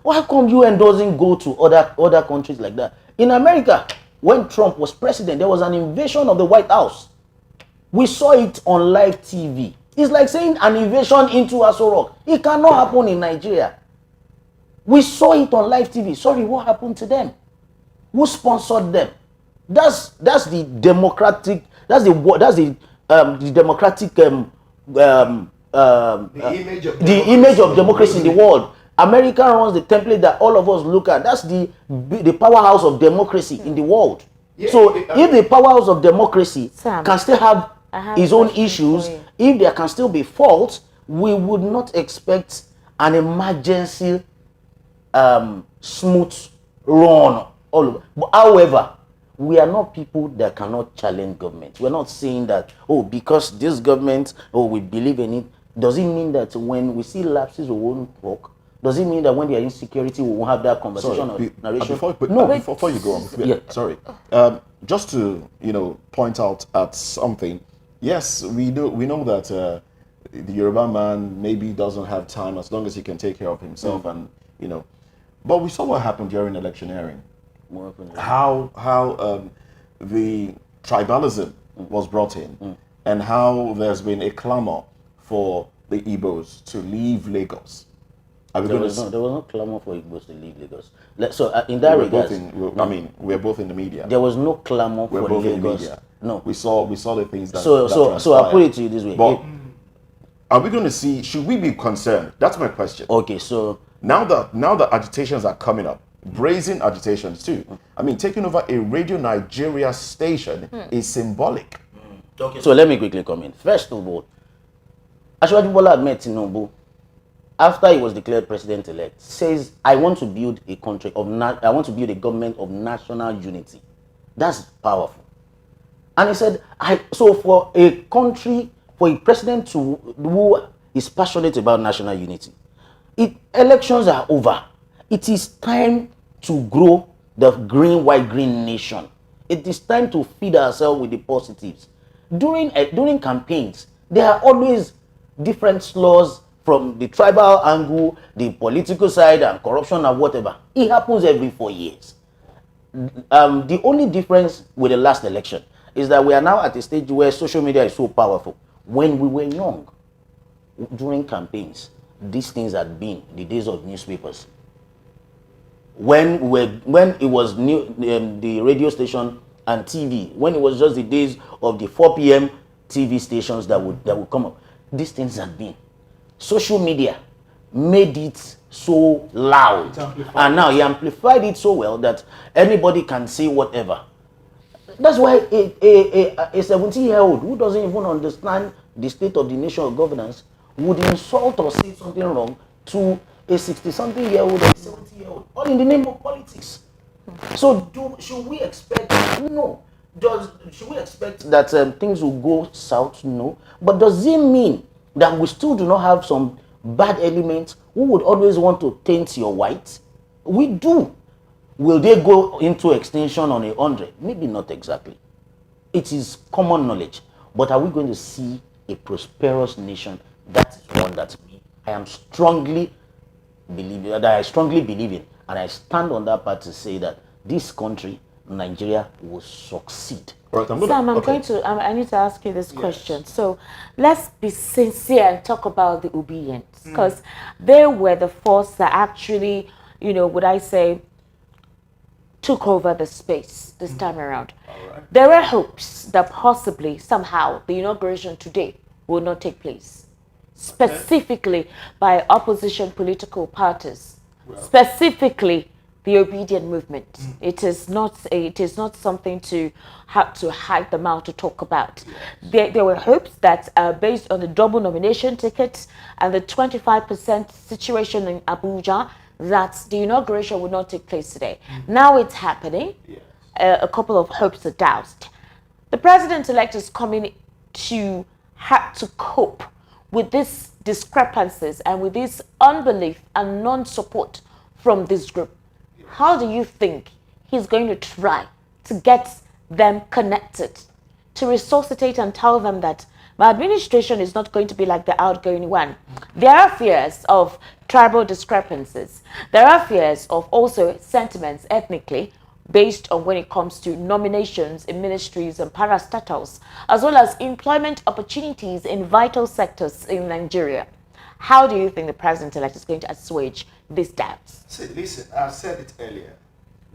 Why come UN doesn't go to other countries like that? In America, when Trump was president, there was an invasion of the White House. We saw it on live TV. It's like saying an invasion into Aso Rock. It cannot happen in Nigeria. We saw it on live TV. Sorry, what happened to them? Who sponsored them? That's the democratic. That's the democratic. The image of democracy in the world. America runs the template that all of us look at. That's the powerhouse of democracy in the world. Yeah, so if the powerhouse of democracy can still have its own issues, if there can still be faults, we would not expect an emergency smooth run all over. But however, we are not people that cannot challenge government. We're not saying that, oh, because this government, oh, we believe in it. Does it mean that when we see lapses, we won't talk? Does it mean that when there are insecurity, we won't have that conversation or narration? Before you go on, sorry. Just to point out at something. Yes, we know that the Yoruba man maybe doesn't have time as long as he can take care of himself, and But we saw what happened during electioneering. How the tribalism was brought in, and how there's been a clamor for the Igbos to leave Lagos. There was no clamor for Igbos to leave Lagos. In that regard, we're both in the media. There was no clamor for Lagos. In the media. No, we saw the things that. So I'll put it to you this way. But are we going to see? Should we be concerned? That's my question. Okay, so now that agitations are coming up, brazen agitations too. I mean, taking over a Radio Nigeria station is symbolic. Okay, so let me quickly come in. First of all, Asiwaju Bola met Tinubu after he was declared president-elect. Says, "I want to build a country I want to build a government of national unity." That's powerful. And he said, so for a country, for a president who is passionate about national unity, elections are over. It is time to grow the green, white, green nation. It is time to feed ourselves with the positives. During campaigns, there are always different slurs from the tribal angle, the political side, and corruption and whatever. It happens every 4 years. The only difference with the last election is that we are now at a stage where social media is so powerful. When we were young, during campaigns, these things had been the days of newspapers. When it was the radio station and TV, when it was just the days of the 4 p.m. TV stations that would come up, these things had been. Social media made it so loud, and now he amplified it so well that anybody can say whatever. That's why a 17-year-old who doesn't even understand the state of the nation of governance would insult or say something wrong to a 60-something-year-old or a 70-year-old, all in the name of politics. So should we expect? No. Should we expect that things will go south? No. But does it mean that we still do not have some bad elements who would always want to taint your white? We do. Will they go into extinction on 100? Maybe not exactly. It is common knowledge. But are we going to see a prosperous nation? That is one that I strongly believe in, and I stand on that part to say that this country, Nigeria, will succeed. Right, Sam, I need to ask you this question. So let's be sincere and talk about the obedience, because they were the force that actually, would I say, took over the space this time around. Right. There were hopes that possibly, somehow, the inauguration today will not take place, specifically by opposition political parties, specifically the obedient movement. It is not something to have to hide them out to talk about. There were hopes that based on the double nomination tickets and the 25% situation in Abuja, that the inauguration would not take place today. Now it's happening. Yes. A couple of hopes are doused. The president-elect is coming to have to cope with these discrepancies and with this unbelief and non-support from this group. How do you think he's going to try to get them connected, to resuscitate and tell them that my administration is not going to be like the outgoing one? There are fears of tribal discrepancies. There are fears of also sentiments ethnically based on when it comes to nominations in ministries and parastatals, as well as employment opportunities in vital sectors in Nigeria. How do you think the president-elect is going to assuage these doubts? See, listen, I said it earlier.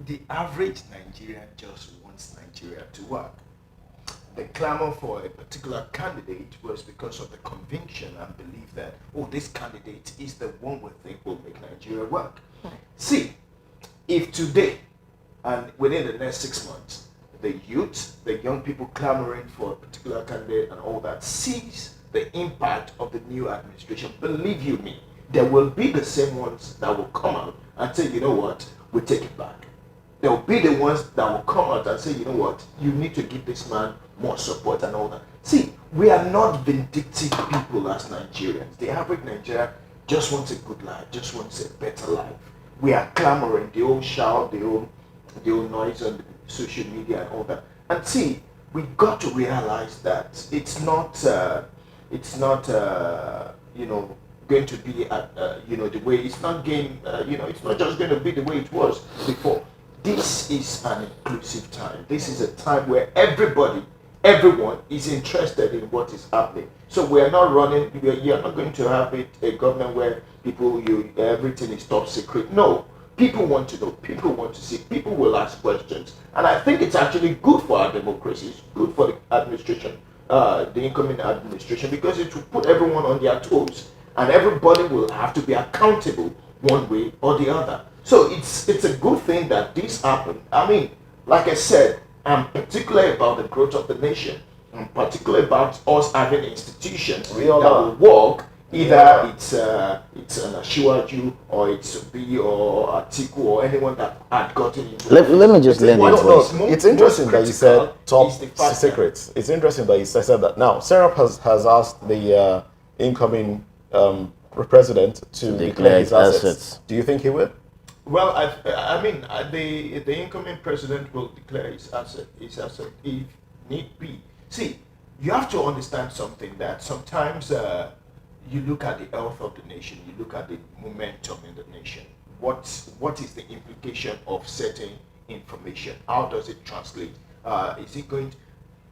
The average Nigerian just wants Nigeria to work. The clamor for a particular candidate was because of the conviction and belief that, oh, this candidate is the one we think will make Nigeria work. See, if today and within the next 6 months, the youth, the young people clamoring for a particular candidate and all that sees the impact of the new administration, believe you me, there will be the same ones that will come out and say, you know what, we take it back. There will be the ones that will come out and say, you know what, you need to give this man more support and all that. See, we are not vindictive people as Nigerians. The average Nigerian just wants a good life, just wants a better life. We are clamoring, the old shout, the old noise on the social media and all that. And see, we got to realize that it's not going to be the way it's not going. It's not just going to be the way it was before. This is an inclusive time. This is a time where everyone is interested in what is happening. So we are not running. You're not going to have a government where everything is top secret. No. People want to know, people want to see, people will ask questions. And I think it's actually good for our democracy, it's good for the administration, the incoming administration, because it will put everyone on their toes and everybody will have to be accountable one way or the other. So it's a good thing that this happened. I mean, like I said, I'm particular about the growth of the nation. I'm particular about us having institutions that will work. Either it's an Ashiwaju or it's B or Atiku or anyone that had gotten into let me just learn it. It's interesting that you said top secrets. It's interesting that you said that. Now, Serap has asked the incoming president to declare his assets. Do you think he will? Well, I mean, the incoming president will declare his asset if need be. See, you have to understand something, that sometimes you look at the health of the nation, you look at the momentum in the nation. What is the implication of certain information? How does it translate? Is it going to,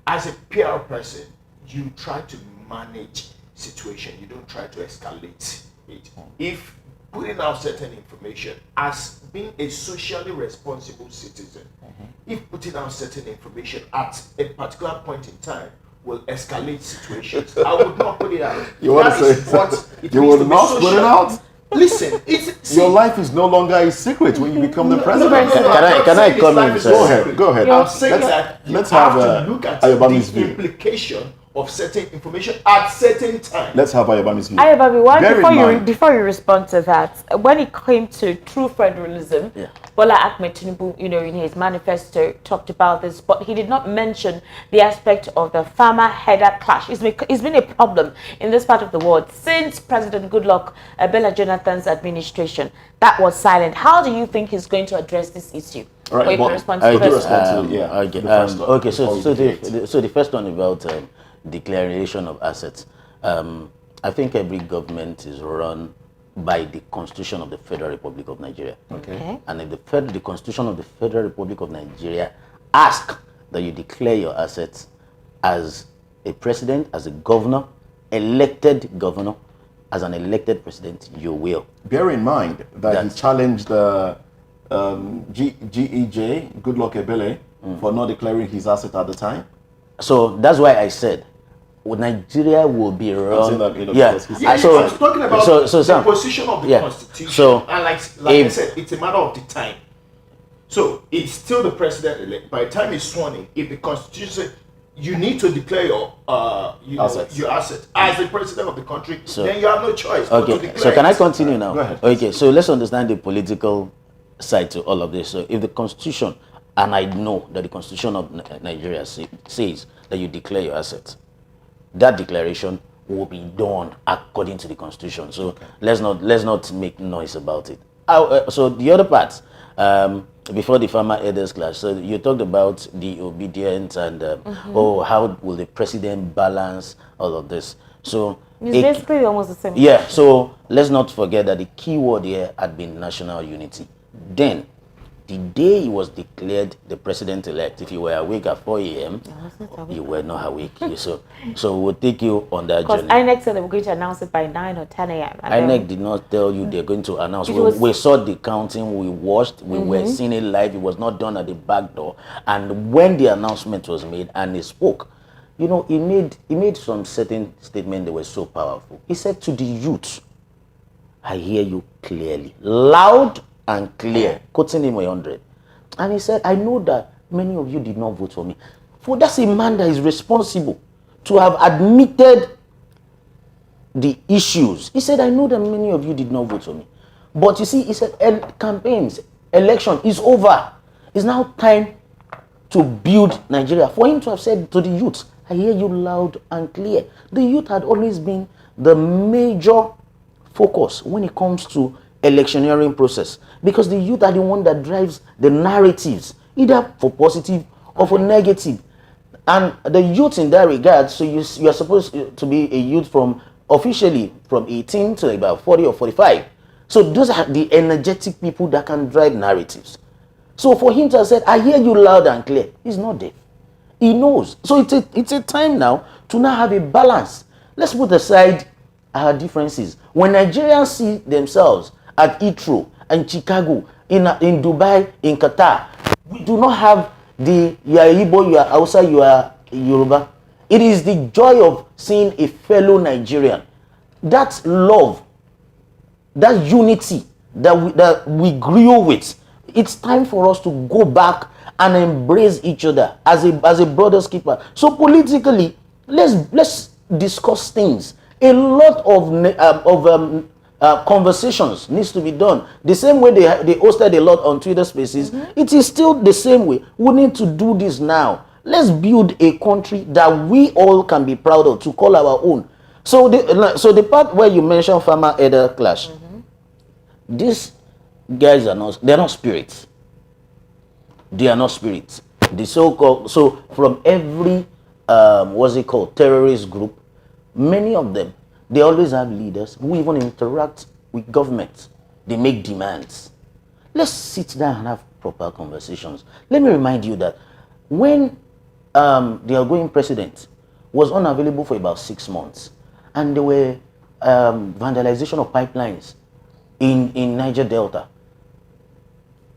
as a PR person, you try to manage situation, you don't try to escalate it. If putting out certain information, as being a socially responsible citizen, if putting out certain information at a particular point in time will escalate situations, I would not put it out. You want to say you will not put it out? Listen, your life is no longer a secret when you become the president. Can I comment? Go ahead. I'm saying that you have to look at the implication of certain information at certain time. Let's have Ayobami's view. Ayobami, before you respond to that, when it came to true federalism, Bola Tinubu, in his manifesto talked about this, but he did not mention the aspect of the farmer-header clash. It's been a problem in this part of the world since President Goodluck Bella Jonathan's administration. That was silent. How do you think he's going to address this issue? Right, So the first one about declaration of assets. I think every government is run by the Constitution of the Federal Republic of Nigeria. Okay. And if the Constitution of the Federal Republic of Nigeria asks that you declare your assets as a president, as a governor, elected governor, as an elected president, you will. Bear in mind that he challenged the GEJ, Goodluck Ebele, for not declaring his asset at the time. So that's why I said Nigeria will be run. I was talking about the position of the Constitution. So, and like I said, it's a matter of the time. So it's still the president elect. By the time he's sworn in, if the Constitution says you need to declare your assets as the president of the country, then you have no choice. Okay. So can I continue now? Go ahead. Okay. So let's understand the political side to all of this. So if the Constitution, and I know that the Constitution of Nigeria says that you declare your assets, that declaration will be done according to the Constitution. So let's not make noise about it. So the other part, before the farmer elders clash, so you talked about the obedience and how will the president balance all of this. So it's basically almost the same. Yeah. So let's not forget that the key word here had been national unity. Then, the day he was declared the president-elect, if you were awake at 4 a.m., you were not awake. So we'll take you on that journey. Because INEC said they were going to announce it by 9 or 10 a.m. INEC did not tell you they're going to announce. We saw the counting, we watched, we were seeing it live. It was not done at the back door. And when the announcement was made and he spoke, he made some certain statements that were so powerful. He said to the youth, I hear you clearly, loud and clear, quoting him 100. And he said, I know that many of you did not vote for me. For that's a man that is responsible to have admitted the issues. He said, I know that many of you did not vote for me. But you see, he said, campaigns, election is over. It's now time to build Nigeria. For him to have said to the youth, I hear you loud and clear. The youth had always been the major focus when it comes to electioneering process, because the youth are the one that drives the narratives, either for positive or for negative. And the youth in that regard, so you are supposed to be a youth from officially from 18 to about 40 or 45. So those are the energetic people that can drive narratives. So for him to have said, I hear you loud and clear, he's not deaf. He knows. So it's a time now to now have a balance. Let's put aside our differences. When Nigerians see themselves at Heathrow and Chicago, in Dubai, in Qatar, we do not have the you are Igbo, you are Hausa, you are Yoruba. It is the joy of seeing a fellow Nigerian. That love, that unity that we grew with. It's time for us to go back and embrace each other as a brother's keeper. So politically, let's discuss things. A lot of conversations needs to be done. The same way they hosted a lot on Twitter Spaces, it is still the same way. We need to do this now. Let's build a country that we all can be proud of, to call our own. So the part where you mentioned farmer elder clash, these guys they're not spirits. They are not spirits. The so-called, so from every what's it called, terrorist group, many of them, they always have leaders who even interact with government. They make demands. Let's sit down and have proper conversations. Let me remind you that when the outgoing president was unavailable for about 6 months, and there were vandalization of pipelines in Niger Delta,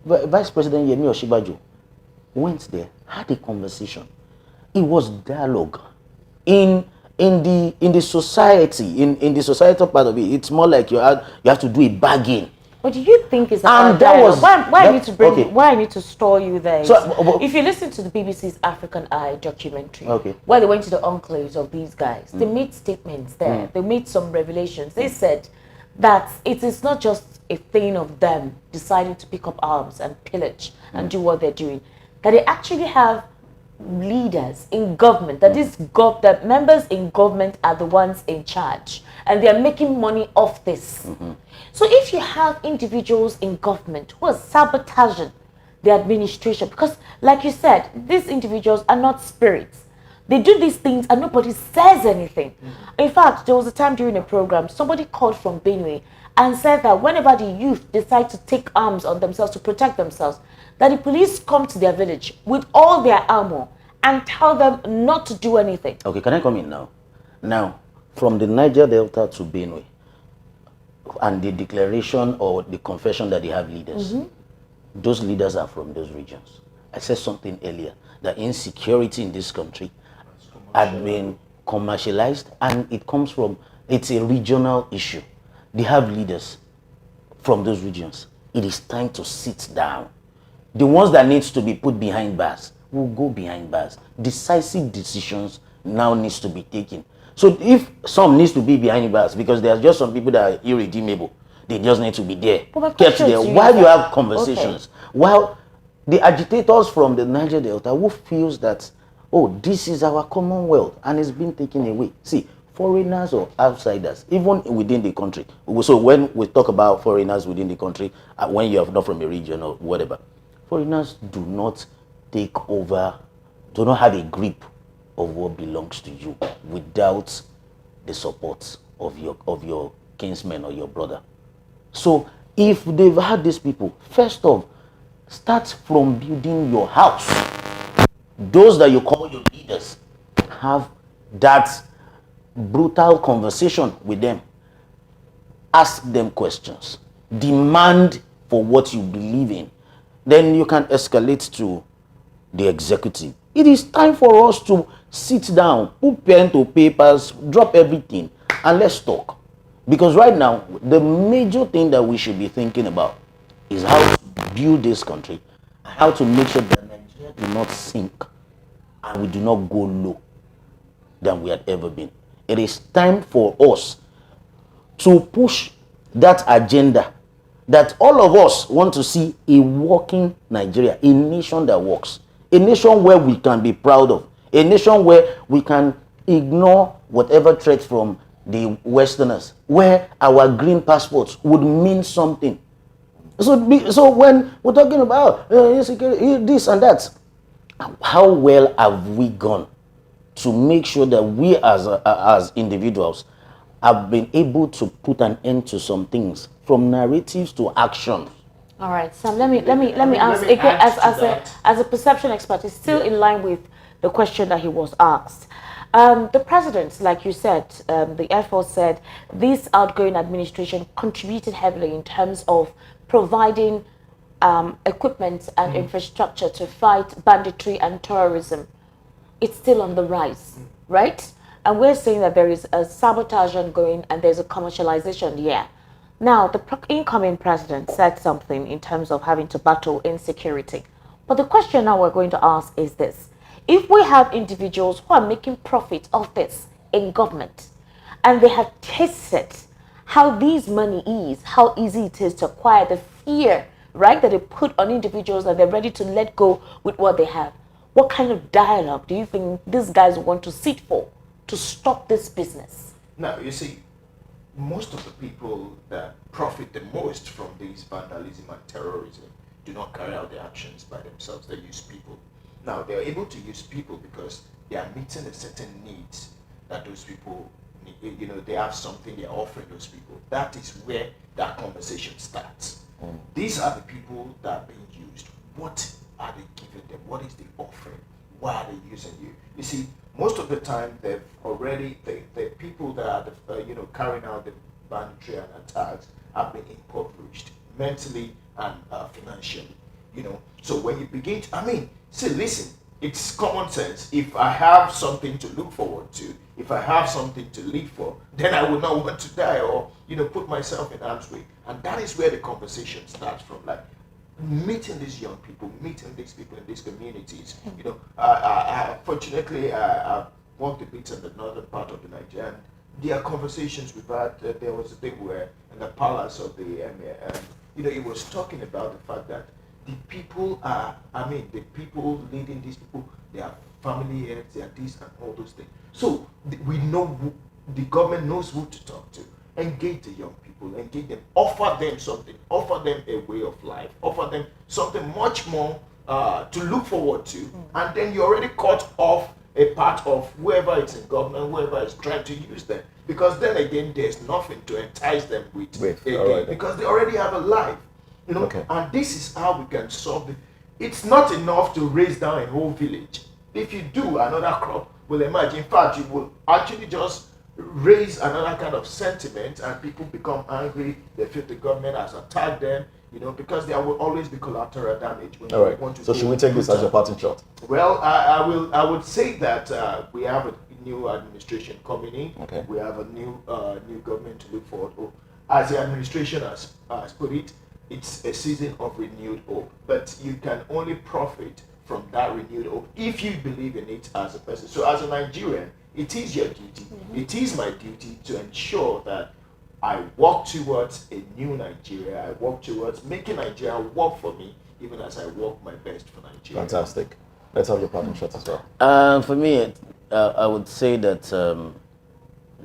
Vice President Yemi Osinbajo went there, had a conversation. It was dialogue. In the society, in the societal part of it, it's more like you have to do a bargain. What do you think is And that that dialogue? was Why I need to bring okay. why I need to store you there? So, if you listen to the BBC's African Eye documentary, Okay. where they went to the enclaves of these guys, they made statements there. They made some revelations. They said that it is not just a thing of them deciding to pick up arms and pillage and do what they're doing. That they actually have leaders in government, that that members in government are the ones in charge, and they are making money off this. So if you have individuals in government who are sabotaging the administration, because like you said, these individuals are not spirits. They do these things and nobody says anything. In fact, there was a time during a program, somebody called from Benue and said that whenever the youth decide to take arms on themselves to protect themselves, that the police come to their village with all their armor and tell them not to do anything. Okay, can I come in now? Now, from the Niger Delta to Benue, and the declaration or the confession that they have leaders, those leaders are from those regions. I said something earlier, that insecurity in this country had been commercialized, and it's a regional issue. They have leaders from those regions. It is time to sit down. The ones that needs to be put behind bars will go behind bars. Decisive decisions now needs to be taken. So if some needs to be behind bars, because there's just some people that are irredeemable, they just need to be there, kept there, while you have conversations. While the agitators from the Niger Delta who feels that, oh, this is our commonwealth and it's been taken away. See, foreigners or outsiders, even within the country. So when we talk about foreigners within the country, when you are not from a region or whatever, foreigners do not take over, do not have a grip of what belongs to you without the support of your kinsman or your brother. So if they've had these people, first off, start from building your house. Those that you call your leaders, have that brutal conversation with them. Ask them questions. Demand for what you believe in. Then you can escalate to the executive. It is time for us to sit down, put pen to papers, drop everything, and let's talk. Because right now, the major thing that we should be thinking about is how to build this country, how to make sure that Nigeria do not sink and we do not go low than we had ever been. It is time for us to push that agenda that all of us want to see a working Nigeria, a nation that works, a nation where we can be proud of, a nation where we can ignore whatever threats from the Westerners, where our green passports would mean something. So when we're talking about insecurity, this and that, how well have we gone to make sure that we as individuals have been able to put an end to some things, from narratives to action? All right, Sam. Let me ask let me again, add to as that. a perception expert. It's still in line with the question that he was asked. The president, like you said, the Air Force said this outgoing administration contributed heavily in terms of providing equipment and infrastructure to fight banditry and terrorism. It's still on the rise, right? And we're saying that there is a sabotage ongoing and there's a commercialization, yeah. Now, the incoming president said something in terms of having to battle insecurity. But the question now we're going to ask is this. If we have individuals who are making profit of this in government, and they have tasted how this money is, how easy it is to acquire, the fear, right, that they put on individuals, that they're ready to let go with what they have, what kind of dialogue do you think these guys want to sit for to stop this business? Now, you see, most of the people that profit the most from this vandalism and terrorism do not carry out the actions by themselves. They use people. Now, they're able to use people because they are meeting a certain needs that those people need. You know, they have something they're offering those people. That is where that conversation starts. These are the people that are being used. What are they giving them? What is the offering? Why are they using you? You see, most of the time they've already the people that are carrying out the banditry and attacks have been impoverished mentally and financially. So when you begin to, see, listen, it's common sense. If I have something to look forward to, if I have something to live for, then I would not want to die or put myself in harm's way. And that is where the conversation starts from, like meeting these young people, meeting these people in these communities. Fortunately, I've worked a bit in the northern part of the Nigeria, and there are conversations we've had. There was a thing where in the palace of the emir, and he was talking about the fact that the people the people leading these people, they are family heads, they are this and all those things. So we know the government knows who to talk to. Engage the young people, engage them, offer them something, offer them a way of life, offer them something much more to look forward to, and then you already cut off a part of whoever is in government, whoever is trying to use them, because then again there's nothing to entice them with again, right, because they already have a life, Okay. And this is how we can solve it. It's not enough to raise down a whole village. If you do, another crop will emerge. In fact, you will actually just raise another kind of sentiment, and people become angry. They feel the government has attacked them, because there will always be collateral damage. When all right. Want to so should we take this as your parting shot? Well, I would say that we have a new administration coming in. Okay. We have a new government to look forward to. As the administration has put it, it's a season of renewed hope. But you can only profit from that renewed hope if you believe in it as a person. So as a Nigerian, it is your duty, it is my duty to ensure that I work towards a new Nigeria. I work towards making Nigeria work for me, even as I work my best for Nigeria. Fantastic. Let's have your parting shot as well. For me, I would say that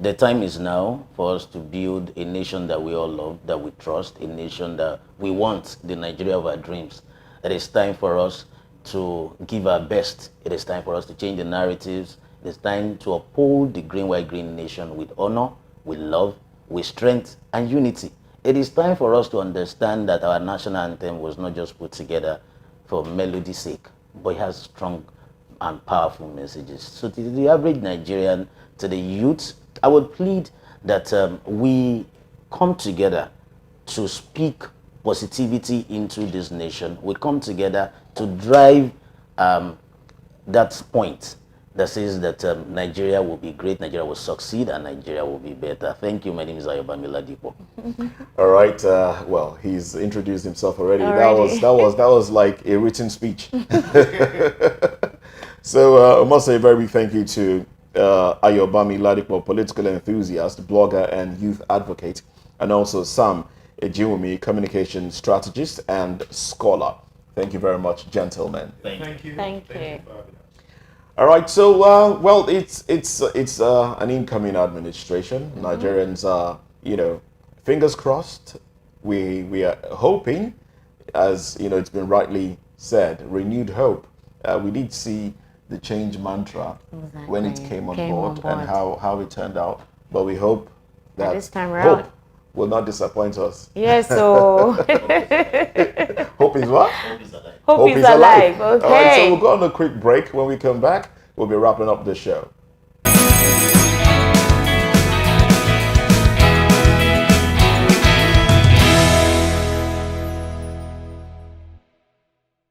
the time is now for us to build a nation that we all love, that we trust, a nation that we want, the Nigeria of our dreams. It is time for us to give our best. It is time for us to change the narratives. It is time to uphold the green, white, green nation with honor, with love, with strength and unity. It is time for us to understand that our national anthem was not just put together for melody's sake, but it has strong and powerful messages. So to the average Nigerian, to the youth, I would plead that we come together to speak positivity into this nation. We come together to drive that point that says that Nigeria will be great, Nigeria will succeed, and Nigeria will be better. Thank you. My name is Ayobamila Dipo. All right. Well, he's introduced himself already. That was like a written speech. So I must say a very big thank you to Ayobami Ladipo, political enthusiast, blogger, and youth advocate, and also Sam Ejiwumi, communication strategist and scholar. Thank you very much, gentlemen. Thank you. Thank you. All right, so well, it's an incoming administration. Nigerians are, fingers crossed. We are hoping, as it's been rightly said, renewed hope. We did see the change mantra when it came on board and how it turned out. But we hope that this time around, hope will not disappoint us. Yes, so Hope is what? hope is alive. Okay. All right, so we'll go on a quick break. When we come back, we'll be wrapping up the show.